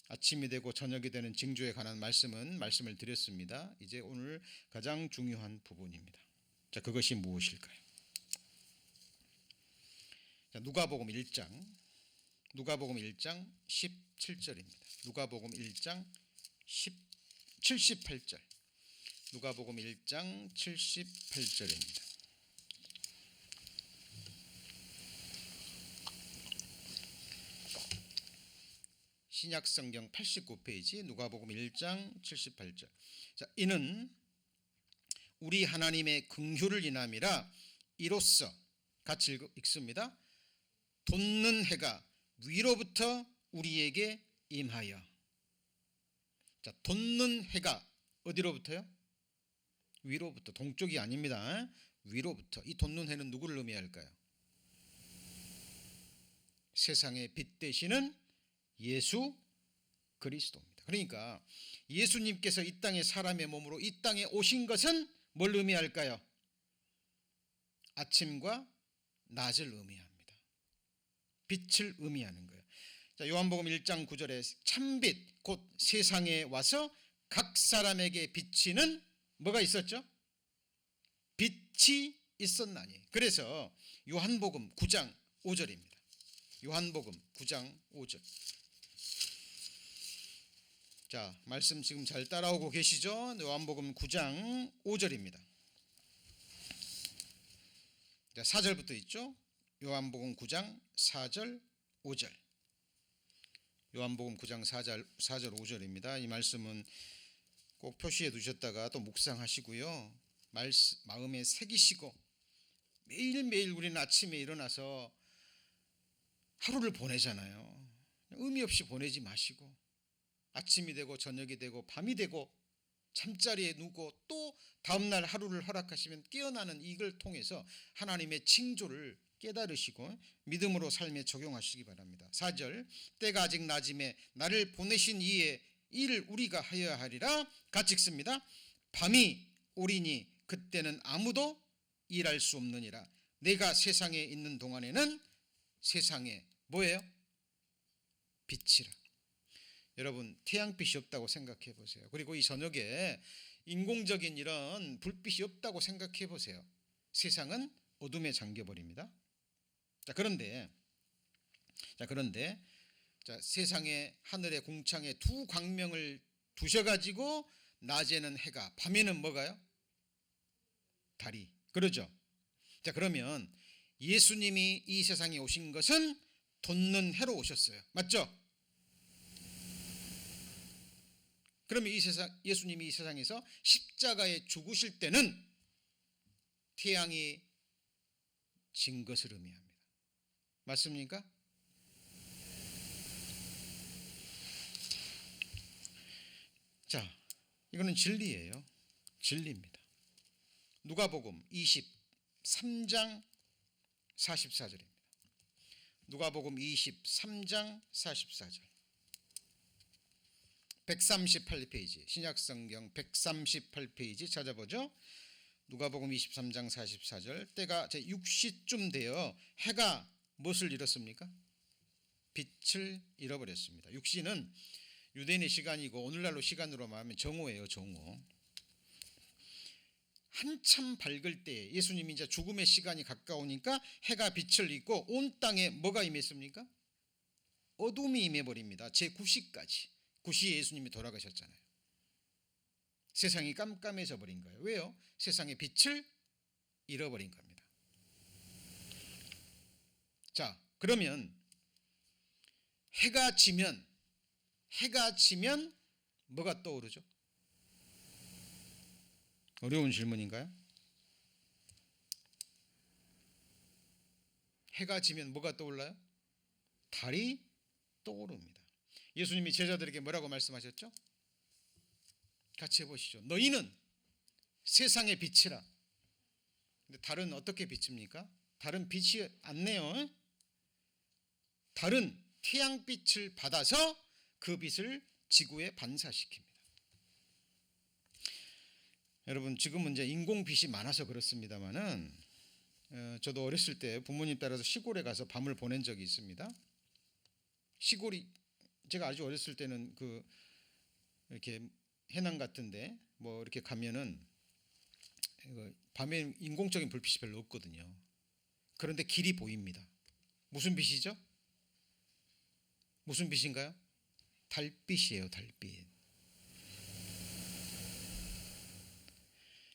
아침이 되고 저녁이 되는 징조에 관한 말씀을 드렸습니다. 이제 오늘 가장 중요한 부분입니다. 그것이 무엇일까요? 누가복음 1장 17절입니다. 누가복음 1장 78절. 누가복음 1장 78절입니다. 신약성경 89페이지 누가복음 1장 78절. 이는 우리 하나님의 긍휼을 인함이라 이로써 같이 읽습니다. 돋는 해가 위로부터 우리에게 임하여. 돋는 해가 어디로부터요? 위로부터. 동쪽이 아닙니다. 위로부터. 이 돋는 해는 누구를 의미할까요? 세상의 빛 되시는 예수 그리스도입니다. 그러니까 예수님께서 이 땅에 사람의 몸으로 이 땅에 오신 것은 뭘 의미할까요? 아침과 낮을 의미합니다. 빛을 의미하는 거예요. 요한복음 1장 9절에 참빛 곧 세상에 와서 각 사람에게 비치는 뭐가 있었죠? 빛이 있었나니. 그래서 요한복음 9장 5절입니다. 요한복음 9장 5절. 자, 말씀 지금 잘 따라오고 계시죠? 요한복음 9장 5절입니다. 자, 4절부터 있죠? 요한복음 9장 4절 5절. 요한복음 9장 4절 5절입니다. 이 말씀은 꼭 표시해 두셨다가 또 묵상하시고요. 마음에 새기시고 매일매일 우리는 아침에 일어나서 하루를 보내잖아요. 의미 없이 보내지 마시고 아침이 되고 저녁이 되고 밤이 되고 잠자리에 누고 또 다음날 하루를 허락하시면 깨어나는 이걸 통해서 하나님의 징조를 깨달으시고 믿음으로 삶에 적용하시기 바랍니다. 4절. 때가 아직 낮음에 나를 보내신 이의 일을 우리가 하여야 하리라. 같이 읽습니다. 밤이 오리니 그때는 아무도 일할 수 없느니라. 내가 세상에 있는 동안에는 세상에 뭐예요? 빛이라. 여러분, 태양빛이 없다고 생각해 보세요. 그리고 이 저녁에 인공적인 이런 불빛이 없다고 생각해 보세요. 세상은 어둠에 잠겨버립니다. 그런데 세상의 하늘의 공창에 두 광명을 두셔가지고 낮에는 해가, 밤에는 뭐가요? 달이. 그러죠. 자, 그러면 예수님이 이 세상에 오신 것은 돋는 해로 오셨어요. 맞죠? 그러면 예수님이 이 세상에서 십자가에 죽으실 때는 태양이 진 것을 의미합니다. 맞습니까? 자, 이거는 진리예요. 진리입니다. 누가복음 23장 44절입니다. 누가복음 23장 44절. 138페이지, 신약성경 138페이지 찾아보죠. 누가복음 23장 44절. 때가 제 6시쯤 되어 해가 무엇을 잃었습니까? 빛을 잃어버렸습니다. 6시는 유대인의 시간이고 오늘날로 시간으로 말하면 정오예요. 정오. 한참 밝을 때 예수님이 이제 죽음의 시간이 가까우니까 해가 빛을 잃고 온 땅에 뭐가 임했습니까? 어둠이 임해버립니다. 제9시까지. 9시에 예수님이 돌아가셨잖아요. 세상이 깜깜해져 버린 거예요. 왜요? 세상의 빛을 잃어버린 겁니다. 자, 그러면 해가 지면 뭐가 떠오르죠? 어려운 질문인가요? 해가 지면 뭐가 떠올라요? 달이 떠오릅니다. 예수님이 제자들에게 뭐라고 말씀하셨죠? 같이 해보시죠. 너희는 세상의 빛이라. 근데 달은 어떻게 비칩니까? 달은 빛이 안 내요. 달은 태양빛을 받아서 그 빛을 지구에 반사시킵니다. 여러분, 지금은 이제 인공빛이 많아서 그렇습니다만은 저도 어렸을 때 부모님 따라서 시골에 가서 밤을 보낸 적이 있습니다. 시골이 제가 아주 어렸을 때는 이렇게 해남 같은데 뭐 이렇게 가면은 밤에 인공적인 불빛이 별로 없거든요. 그런데 길이 보입니다. 무슨 빛이죠? 무슨 빛인가요? 달빛이에요. 달빛.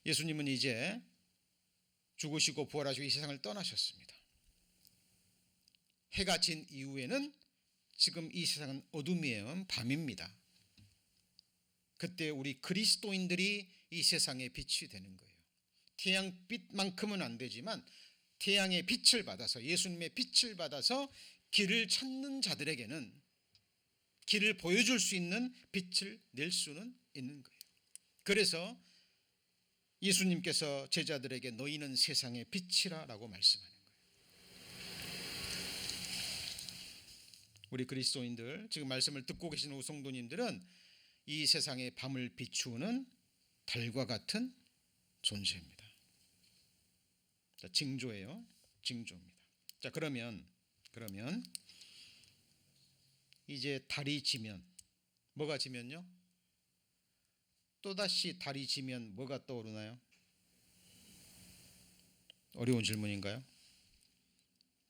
예수님은 이제 죽으시고 부활하시고 이 세상을 떠나셨습니다. 해가 진 이후에는 지금 이 세상은 어둠이에요. 밤입니다. 그때 우리 그리스도인들이 이 세상의 빛이 되는 거예요. 태양빛만큼은 안 되지만 태양의 빛을 받아서, 예수님의 빛을 받아서 길을 찾는 자들에게는 길을 보여줄 수 있는 빛을 낼 수는 있는 거예요. 그래서 예수님께서 제자들에게 너희는 세상의 빛이라 라고 말씀하는 거예요. 우리 그리스도인들, 지금 말씀을 듣고 계신 우성도님들은 이 세상의 밤을 비추는 달과 같은 존재입니다. 자, 징조예요. 징조입니다. 자, 그러면 이제 달이 지면, 뭐가 지면요? 또다시 달이 지면 뭐가 떠오르나요? 어려운 질문인가요?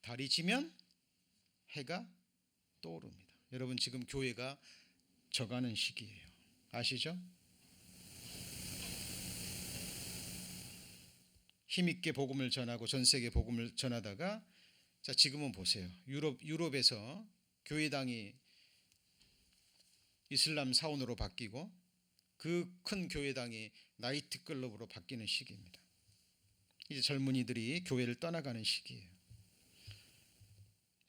달이 지면 해가 떠오릅니다. 여러분 지금 교회가 져가는 시기예요. 아시죠? 힘있게 복음을 전하고 전 세계 복음을 전하다가 자 지금은 보세요. 유럽에서 교회당이 이슬람 사원으로 바뀌고 그 큰 교회당이 나이트클럽으로 바뀌는 시기입니다. 이제 젊은이들이 교회를 떠나가는 시기예요.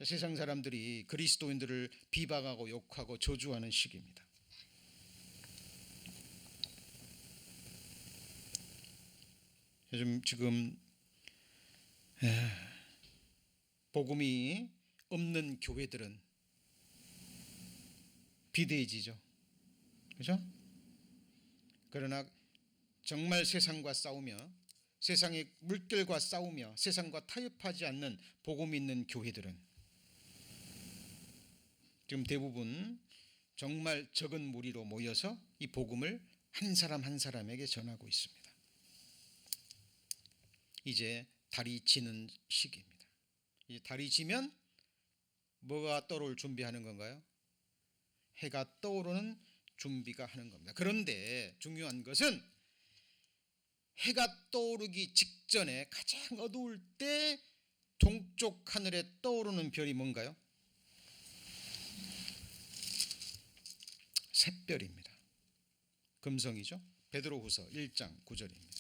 세상 사람들이 그리스도인들을 비방하고 욕하고 저주하는 시기입니다. 요즘 지금 복음이 없는 교회들은 비대해지죠. 그렇죠? 그러나 정말 세상과 싸우며 세상의 물결과 싸우며 세상과 타협하지 않는 복음 있는 교회들은 지금 대부분 정말 적은 무리로 모여서 이 복음을 한 사람 한 사람에게 전하고 있습니다. 이제 달이 지는 시기입니다. 이제 달이 지면 뭐가 떠오를 준비하는 건가요? 해가 떠오르는 준비가 하는 겁니다. 그런데 중요한 것은 해가 떠오르기 직전에 가장 어두울 때 동쪽 하늘에 떠오르는 별이 뭔가요? 샛별입니다. 금성이죠. 베드로후서 1장 9절입니다.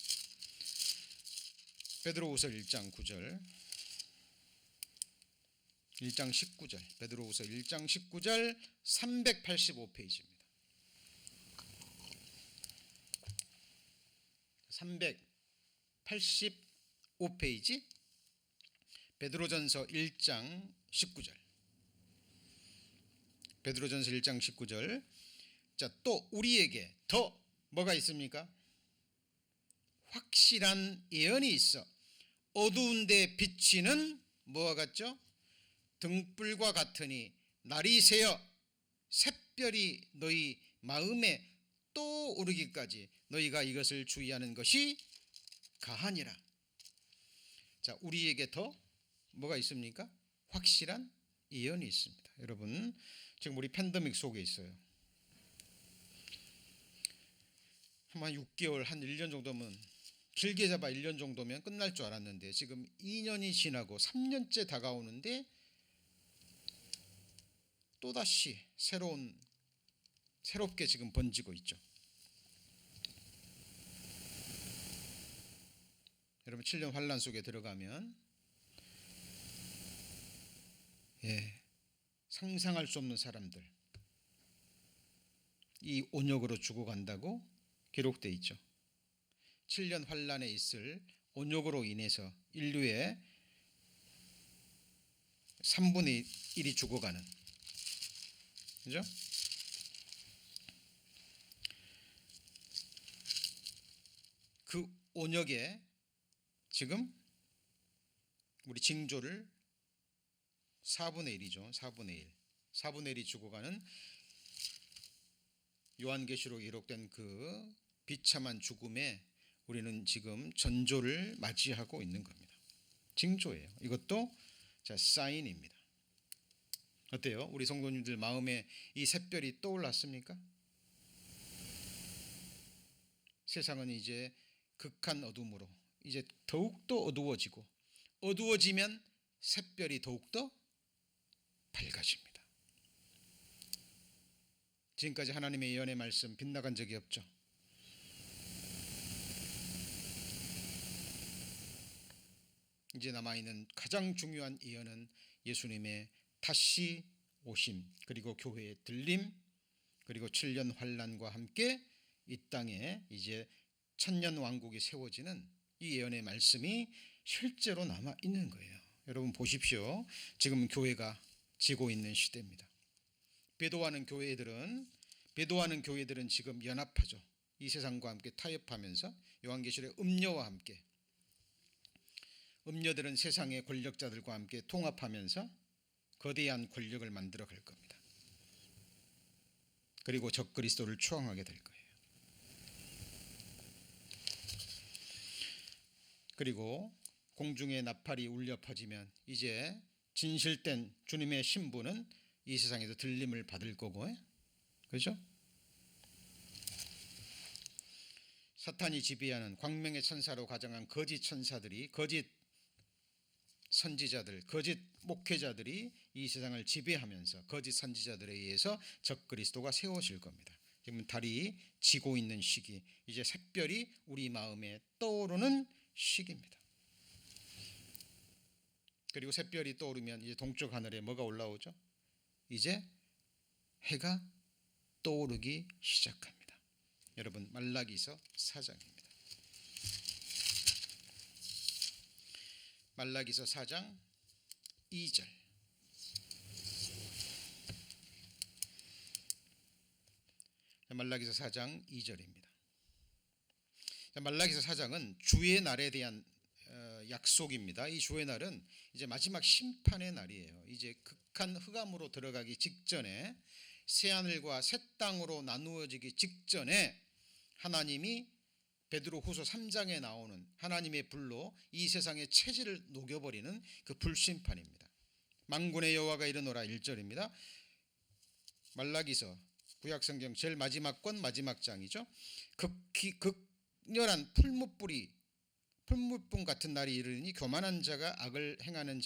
베드로후서 1장 9절 1장 19절 베드로후서 1장 19절 385페이지입니다. 385페이지 베드로전서 1장 19절 베드로전서 1장 19절 자, 또 우리에게 더 뭐가 있습니까? 확실한 예언이 있어 어두운데 비치는 뭐와 같죠? 등불과 같으니 날이 새어 샛별이 너희 마음에 떠오르기까지 너희가 이것을 주의하는 것이 가하니라. 자, 우리에게 더 뭐가 있습니까? 확실한 예언이 있습니다. 여러분 지금 우리 팬데믹 속에 있어요. 한 6개월 한 1년 정도면 길게 잡아 1년 정도면 끝날 줄 알았는데 지금 2년이 지나고 3년째 다가오는데 또다시 새롭게 지금 번지고 있죠. 여러분 7년 환란 속에 들어가면 상상할 수 없는 사람들 이 온역으로 죽어간다고 기록되어 있죠. 7년 환란에 있을 온역으로 인해서 인류의 3분의 1이 죽어가는 그죠? 그 온역에 지금 우리 징조를 4분의 1이죠. 4분의 1이 죽어가는 요한계시록에 기록된 그 비참한 죽음에 우리는 지금 전조를 맞이하고 있는 겁니다. 징조예요. 이것도 사인입니다. 어때요? 우리 성도님들 마음에 이 샛별이 떠올랐습니까? 세상은 이제 극한 어둠으로 이제 더욱더 어두워지고 어두워지면 샛별이 더욱더 밝아집니다. 지금까지 하나님의 예언의 말씀 빗나간 적이 없죠. 이제 남아있는 가장 중요한 예언은 예수님의 다시 오심 그리고 교회의 들림 그리고 7년 환란과 함께 이 땅에 이제 천년 왕국이 세워지는 이 예언의 말씀이 실제로 남아 있는 거예요. 여러분 보십시오. 지금 교회가 지고 있는 시대입니다. 배도하는 교회들은 지금 연합하죠. 이 세상과 함께 타협하면서 요한계시록의 음녀와 함께 음녀들은 세상의 권력자들과 함께 통합하면서 거대한 권력을 만들어 갈 겁니다. 그리고 적그리스도를 추앙하게 될 거예요. 그리고 공중에 나팔이 울려 퍼지면 이제 진실된 주님의 신부는 이 세상에서 들림을 받을 거고, 그렇죠? 사탄이 지배하는 광명의 천사로 가정한 거짓 천사들이, 거짓 선지자들, 거짓 목회자들이 이 세상을 지배하면서 거짓 선지자들에 의해서 적그리스도가 세워질 겁니다. 지금 달이 지고 있는 시기, 이제 샛별이 우리 마음에 떠오르는 시기입니다. 그리고 샛별이 떠오르면 이제 동쪽 하늘에 뭐가 올라오죠? 이제 해가 떠오르기 시작합니다. 여러분, 말라기서 4장입니다. 말라기서 4장 2절. 말라기서 4장 2절입니다. 말라기서 4장은 주의 날에 대한 약속입니다. 이 주의 날은 이제 마지막 심판의 날이에요. 이제 극한 흑암으로 들어가기 직전에, 새하늘과 새 땅으로 나누어지기 직전에 하나님이 베드로후서 3장에 나오는 하나님의 불로 이 세상의 체질을 녹여버리는 그 불심판입니다. 만군의 여호와가 이르노라 1절입니다. 말라기서 구약성경 제일 마지막 권 마지막 장이죠. 극렬한 풀무불 같은 날이 이르니 교만한 자가 악을 행하는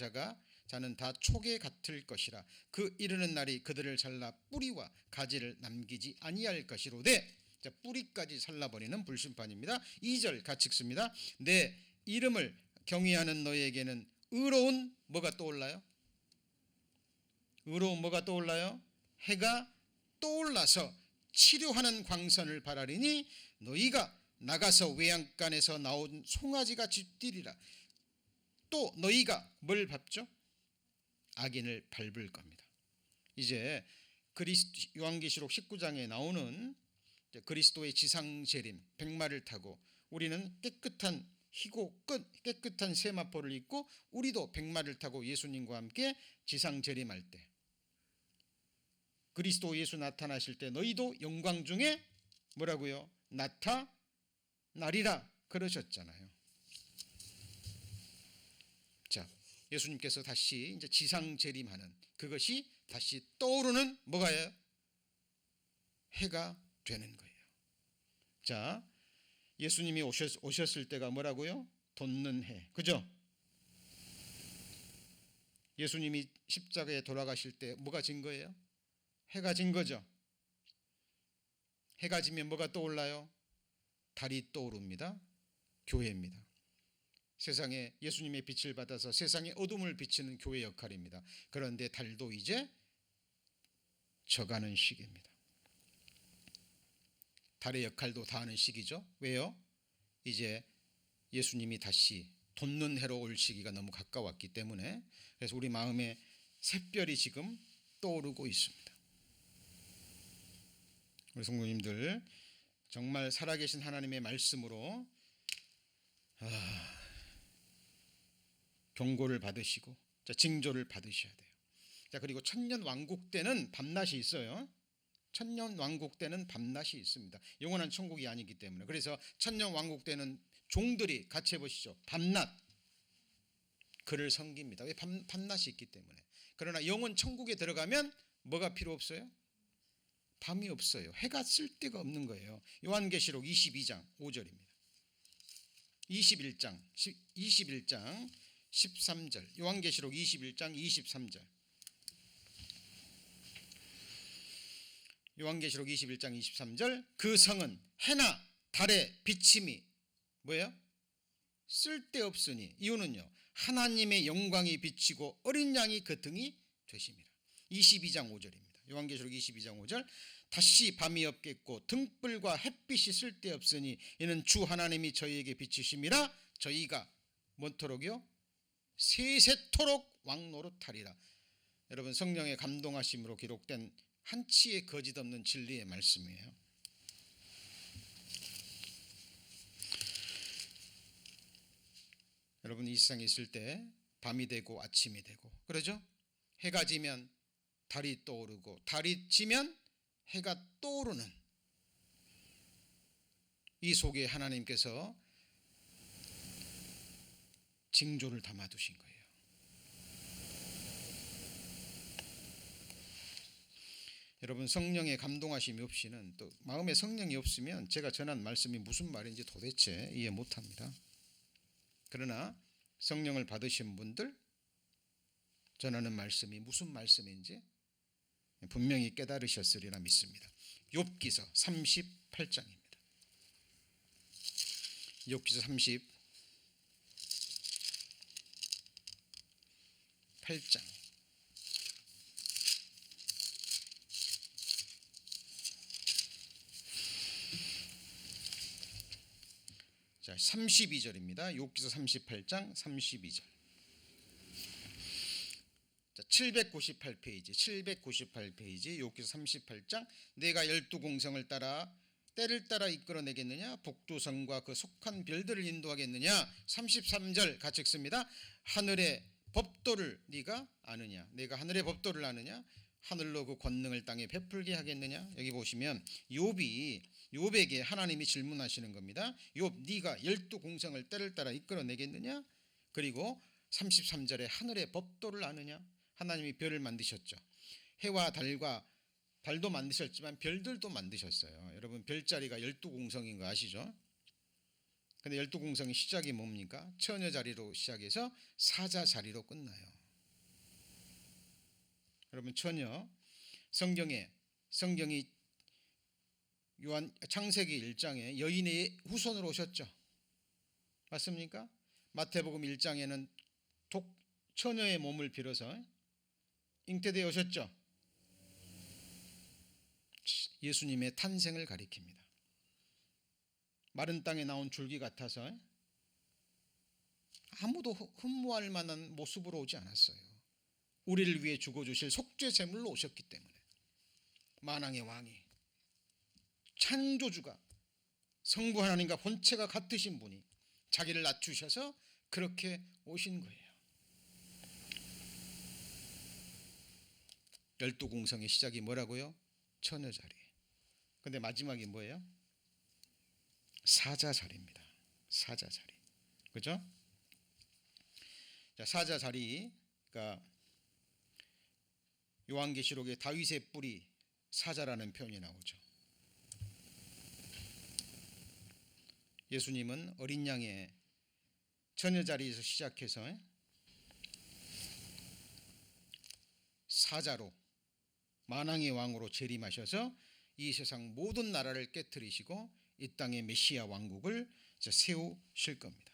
자는 다 촉에 같을 것이라. 그 이르는 날이 그들을 잘라 뿌리와 가지를 남기지 아니할 것이로되. 자, 뿌리까지 잘라버리는 불심판입니다. 2절 같이 읽습니다. 내 이름을 경외하는 너에게는 의로운 뭐가 떠올라요? 의로운 뭐가 떠올라요? 해가 떠올라서 치료하는 광선을 바라리니 너희가 나가서 외양간에서 나온 송아지같이 뛰리라. 또 너희가 뭘 밟죠? 악인을 밟을 겁니다. 이제 요한계시록 19장에 나오는 그리스도의 지상재림 백마를 타고 우리는 깨끗한 세마포를 입고 우리도 백마를 타고 예수님과 함께 지상재림할 때, 그리스도 예수 나타나실 때 너희도 영광 중에 뭐라고요? 나타나리라 그러셨잖아요. 자, 예수님께서 다시 이제 지상재림하는 그것이 다시 떠오르는 뭐가요? 해가 되는 거예요. 자, 예수님이 오셨을 때가 뭐라고요? 돋는 해, 그죠? 예수님이 십자가에 돌아가실 때 뭐가 진 거예요? 해가 진 거죠. 해가 지면 뭐가 떠올라요? 달이 떠오릅니다. 교회입니다. 세상에 예수님의 빛을 받아서 세상에 어둠을 비치는 교회 역할입니다. 그런데 달도 이제 져가는 시기입니다. 달의 역할도 다하는 시기죠. 왜요? 이제 예수님이 다시 돋는 해로 올 시기가 너무 가까웠기 때문에. 그래서 우리 마음에 샛별이 지금 떠오르고 있습니다. 우리 성도님들, 정말 살아계신 하나님의 말씀으로 경고를 받으시고 징조를 받으셔야 돼요. 자, 그리고 천년 왕국 때는 밤낮이 있어요. 천년 왕국 때는 밤낮이 있습니다. 영원한 천국이 아니기 때문에. 그래서 천년 왕국 때는 종들이 같이 해보시죠. 밤낮 그를 섬깁니다. 왜? 밤낮이 있기 때문에. 그러나 영원 천국에 들어가면 뭐가 필요 없어요? 밤이 없어요. 해가 쓸 데가 없는 거예요. 요한계시록 22장 5절입니다. 21장 13절. 요한계시록 21장 23절. 요한계시록 21장 23절. 그 성은 해나 달의 비침이 뭐예요? 쓸데없으니. 이유는요, 하나님의 영광이 비치고 어린 양이 그 등이 되심이라. 22장 5절입니다. 요한계시록 22장 5절. 다시 밤이 없겠고 등불과 햇빛이 쓸데없으니 이는 주 하나님이 저희에게 비치심이라. 저희가 뭔토록이요? 세세토록 왕노릇하리라. 여러분, 성령의 감동하심으로 기록된 한치의 거짓 없는 진리의 말씀이에요. 여러분, 이 세상에 있을 때 밤이 되고 아침이 되고 그러죠? 해가 지면 달이 떠오르고 달이 지면 해가 떠오르는 이 속에 하나님께서 징조를 담아두신 거예요. 여러분, 성령의 감동하심이 없이는, 또 마음에 성령이 없으면 제가 전한 말씀이 무슨 말인지 도대체 이해 못합니다. 그러나 성령을 받으신 분들, 전하는 말씀이 무슨 말씀인지 분명히 깨달으셨으리라 믿습니다. 욥기서 38장입니다. 욥기서 38장. 자, 32절입니다. 욥기서 38장 32절. 자, 798페이지 욥기서 38장. 내가 12공성을 따라 때를 따라 이끌어내겠느냐? 북두성과 그 속한 별들을 인도하겠느냐? 33절 같이 읽습니다. 하늘의 법도를 네가 아느냐? 내가 하늘의 법도를 아느냐? 하늘로 그 권능을 땅에 베풀게 하겠느냐? 여기 보시면 욥에게 하나님이 질문하시는 겁니다. 욥, 네가 12공성을 때를 따라 이끌어내겠느냐? 그리고 33절에 하늘의 법도를 아느냐? 하나님이 별을 만드셨죠. 해와 달도 만드셨지만 별들도 만드셨어요. 여러분, 별자리가 12공성인 거 아시죠? 근데 12공성의 시작이 뭡니까? 처녀 자리로 시작해서 사자 자리로 끝나요. 여러분, 처녀, 성경이 창세기 1장에 여인의 후손으로 오셨죠. 맞습니까? 마태복음 1장에는 처녀의 몸을 빌어서 잉태되어 오셨죠. 예수님의 탄생을 가리킵니다. 마른 땅에 나온 줄기 같아서 아무도 흠모할 만한 모습으로 오지 않았어요. 우리를 위해 죽어주실 속죄 제물로 오셨기 때문에. 만왕의 왕이, 창조주가, 성부 하나님과 본체가 같으신 분이 자기를 낮추셔서 그렇게 오신 거예요. 12공성의 시작이 뭐라고요? 처녀 자리. 근데 마지막이 뭐예요? 사자 자리입니다. 사자 자리. 그죠? 자, 사자 자리가 요한계시록에 다윗의 뿔이 사자라는 표현이 나오죠. 예수님은 어린 양의 처녀 자리에서 시작해서 사자로 만왕의 왕으로 재림하셔서 이 세상 모든 나라를 깨뜨리시고 이 땅의 메시아 왕국을 세우실 겁니다.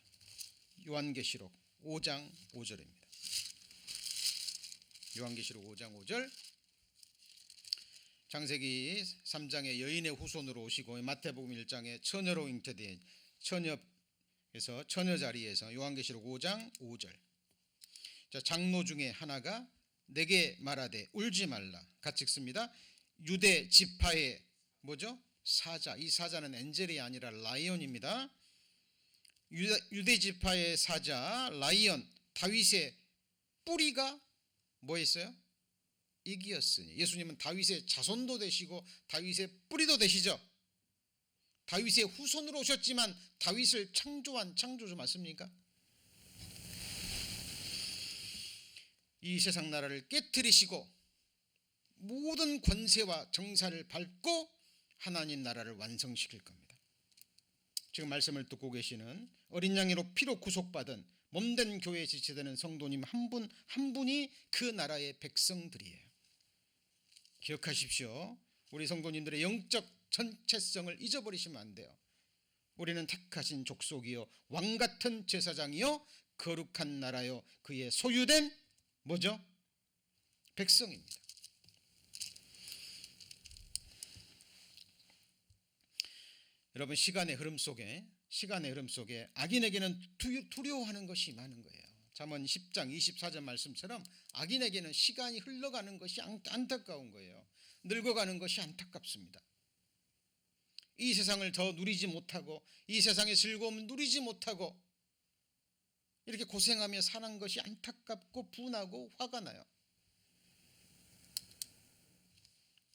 요한계시록 5장 5절입니다. 요한계시록 5장 5절. 창세기 3장에 여인의 후손으로 오시고 마태복음 1장에 처녀로 잉태된 처녀에서 처녀 자리에서 요한계시록 5장 5절. 자, 장로 중에 하나가 내게 말하되 울지 말라. 같이 읽습니다. 유대 지파의 뭐죠? 사자. 이 사자는 엔젤이 아니라 라이온입니다. 유대 지파의 사자 라이온 다윗의 뿌리가 뭐였어요? 이기였으니. 예수님은 다윗의 자손도 되시고 다윗의 뿌리도 되시죠. 다윗의 후손으로 오셨지만 다윗을 창조한 창조주 맞습니까? 이 세상 나라를 깨뜨리시고 모든 권세와 정사를 밟고 하나님 나라를 완성시킬 겁니다. 지금 말씀을 듣고 계시는 어린 양으로 피로 구속받은 몸된 교회에 지체되는 성도님 한 분이 그 나라의 백성들이에요. 기억하십시오. 우리 성도님들의 영적 전체성을 잊어버리시면 안 돼요. 우리는 택하신 족속이요 왕같은 제사장이요 거룩한 나라요 그의 소유된 뭐죠? 백성입니다. 여러분, 시간의 흐름 속에 악인에게는 두려워하는 것이 많은 거예요. 잠언 10장 24절 말씀처럼 악인에게는 시간이 흘러가는 것이 안타까운 거예요. 늙어가는 것이 안타깝습니다. 이 세상을 더 누리지 못하고 이 세상의 즐거움을 누리지 못하고 이렇게 고생하며 사는 것이 안타깝고 분하고 화가 나요.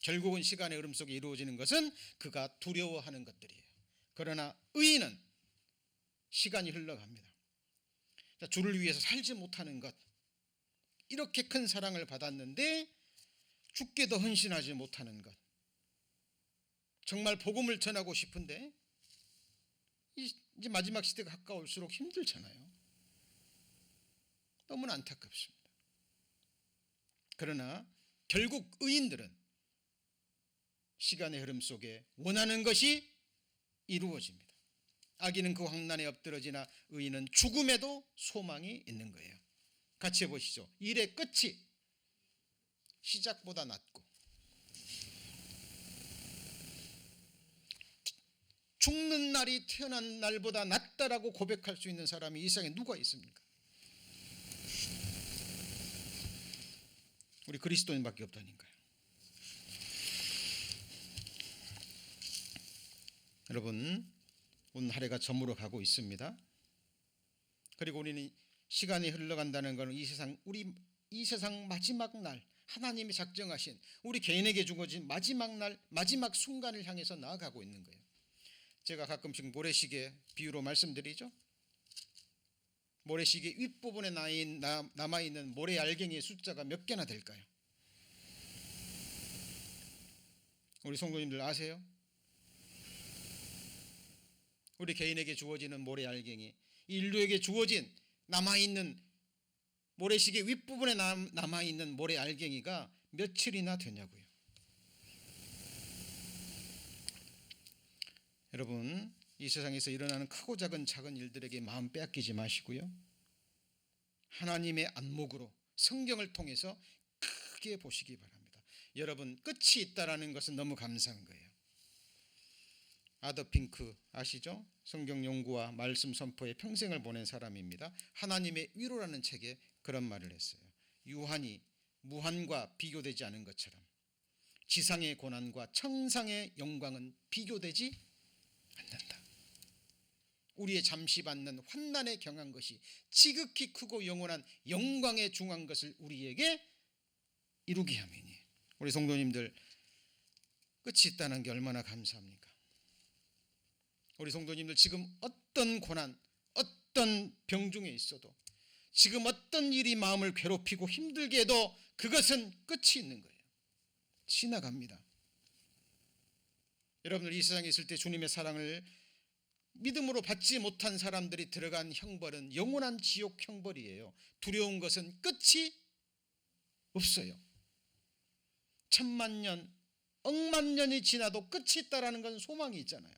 결국은 시간의 흐름 속에 이루어지는 것은 그가 두려워하는 것들이에요. 그러나 의인은 시간이 흘러갑니다. 자, 주를 위해서 살지 못하는 것, 이렇게 큰 사랑을 받았는데 죽게도 헌신하지 못하는 것, 정말 복음을 전하고 싶은데 이제 마지막 시대가 가까울수록 힘들잖아요. 너무나 안타깝습니다. 그러나 결국 의인들은 시간의 흐름 속에 원하는 것이 이루어집니다. 악인은 그 환난에 엎드러지나 의인은 죽음에도 소망이 있는 거예요. 같이 해보시죠. 일의 끝이 시작보다 낫고 죽는 날이 태어난 날보다 낫다라고 고백할 수 있는 사람이 이 세상에 누가 있습니까? 우리 그리스도인밖에 없다니까요. 여러분, 오늘 한 해가 저물어 가고 있습니다. 그리고 우리는 시간이 흘러간다는 것은 이 세상 마지막 날, 하나님이 작정하신 우리 개인에게 주어진 마지막 날, 마지막 순간을 향해서 나아가고 있는 거예요. 제가 가끔씩 모래시계 비유로 말씀드리죠. 모래시계 윗부분에 남아있는 모래 알갱이의 숫자가 몇 개나 될까요? 우리 성도님들 아세요? 우리 개인에게 주어지는 모래 알갱이, 인류에게 주어진 남아있는 모래시계 윗부분에 남아있는 모래 알갱이가 며칠이나 되냐고요. 여러분, 이 세상에서 일어나는 크고 작은 일들에게 마음 빼앗기지 마시고요. 하나님의 안목으로 성경을 통해서 크게 보시기 바랍니다. 여러분, 끝이 있다라는 것은 너무 감사한 거예요. 아더 핑크 아시죠? 성경 연구와 말씀 선포에 평생을 보낸 사람입니다. 하나님의 위로라는 책에 그런 말을 했어요. 유한이 무한과 비교되지 않은 것처럼 지상의 고난과 천상의 영광은 비교되지 않는다. 우리의 잠시 받는 환난에 경한 것이 지극히 크고 영원한 영광에 중한 것을 우리에게 이루게 함이니. 우리 성도님들, 끝이 있다는 게 얼마나 감사합니까? 우리 성도님들, 지금 어떤 고난, 어떤 병 중에 있어도, 지금 어떤 일이 마음을 괴롭히고 힘들게 해도 그것은 끝이 있는 거예요. 지나갑니다. 여러분들, 이 세상에 있을 때 주님의 사랑을 믿음으로 받지 못한 사람들이 들어간 형벌은 영원한 지옥 형벌이에요. 두려운 것은 끝이 없어요. 천만 년, 억만 년이 지나도 끝이 있다라는 건 소망이 있잖아요.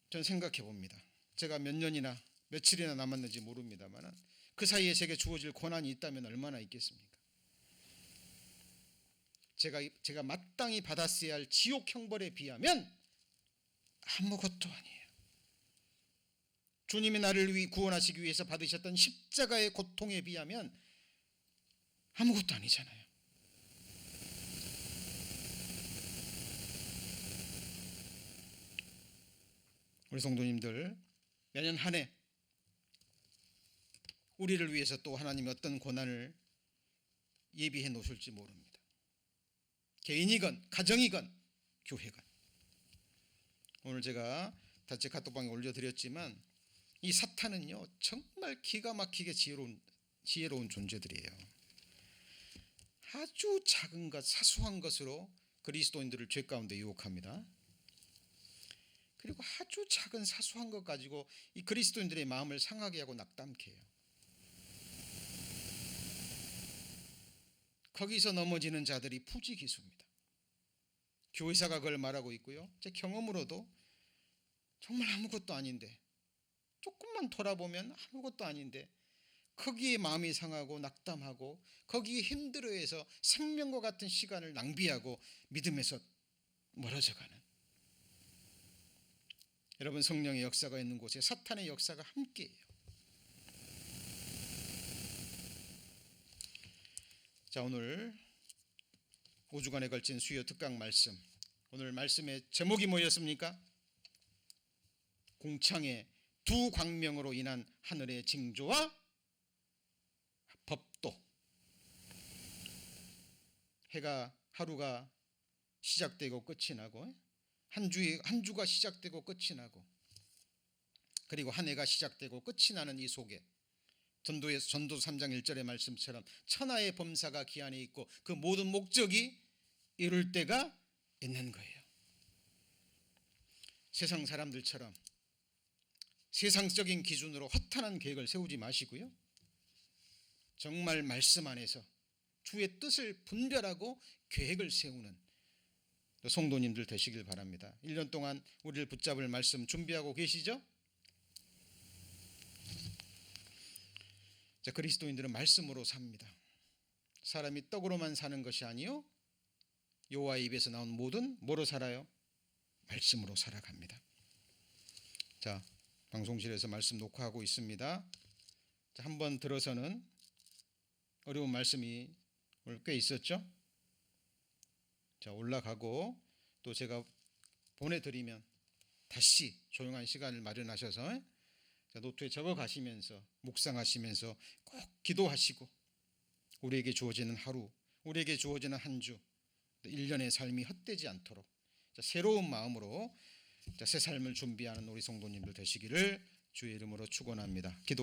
전 생각해 봅니다. 제가 몇 년이나 며칠이나 남았는지 모릅니다만 그 사이에 제게 주어질 고난이 있다면 얼마나 있겠습니까? 제가 마땅히 받았어야 할 지옥 형벌에 비하면 아무것도 아니에요. 주님이 나를 구원하시기 위해서 받으셨던 십자가의 고통에 비하면 아무것도 아니잖아요. 우리 성도님들, 매년 한 해 우리를 위해서 또 하나님이 어떤 고난을 예비해 놓으실지 모릅니다. 개인이건 가정이건 교회건. 오늘 제가 단체 카톡방에 올려드렸지만 이 사탄은요 정말 기가 막히게 지혜로운 존재들이에요. 아주 작은 것, 사소한 것으로 그리스도인들을 죄 가운데 유혹합니다. 그리고 아주 작은 사소한 것 가지고 이 그리스도인들의 마음을 상하게 하고 낙담케 해요. 거기서 넘어지는 자들이 부지기수입니다. 교회사가 그걸 말하고 있고요. 제 경험으로도 정말 아무것도 아닌데, 조금만 돌아보면 아무것도 아닌데 거기에 마음이 상하고 낙담하고 거기에 힘들어해서 생명과 같은 시간을 낭비하고 믿음에서 멀어져가는, 여러분, 성령의 역사가 있는 곳에 사탄의 역사가 함께해요. 자, 오늘 5주간에 걸친 수요 특강 말씀, 오늘 말씀의 제목이 뭐였습니까? 공창의 두 광명으로 인한 하늘의 징조와 법도. 하루가 시작되고 끝이 나고 한 주가 시작되고 끝이 나고 그리고 한 해가 시작되고 끝이 나는 이 속에 전도 3장 1절의 말씀처럼 천하의 범사가 기한에 있고 그 모든 목적이 이룰 때가 있는 거예요. 세상 사람들처럼 세상적인 기준으로 허탄한 계획을 세우지 마시고요. 정말 말씀 안에서 주의 뜻을 분별하고 계획을 세우는 성도님들 되시길 바랍니다. 1년 동안 우리를 붙잡을 말씀 준비하고 계시죠? 자, 그리스도인들은 말씀으로 삽니다. 사람이 떡으로만 사는 것이 아니요 여호와의 입에서 나온 모든 뭐로 살아요? 말씀으로 살아갑니다. 자, 방송실에서 말씀 녹화하고 있습니다. 자, 한번 들어서는 어려운 말씀이 오늘 꽤 있었죠? 자, 올라가고 또 제가 보내드리면 다시 조용한 시간을 마련하셔서 노트에 적어 가시면서 묵상하시면서 꼭 기도하시고 우리에게 주어지는 하루, 우리에게 주어지는 한 주, 1년의 삶이 헛되지 않도록 새로운 마음으로 새 삶을 준비하는 우리 성도님들 되시기를 주의 이름으로 축원합니다. 기도하시겠습니다.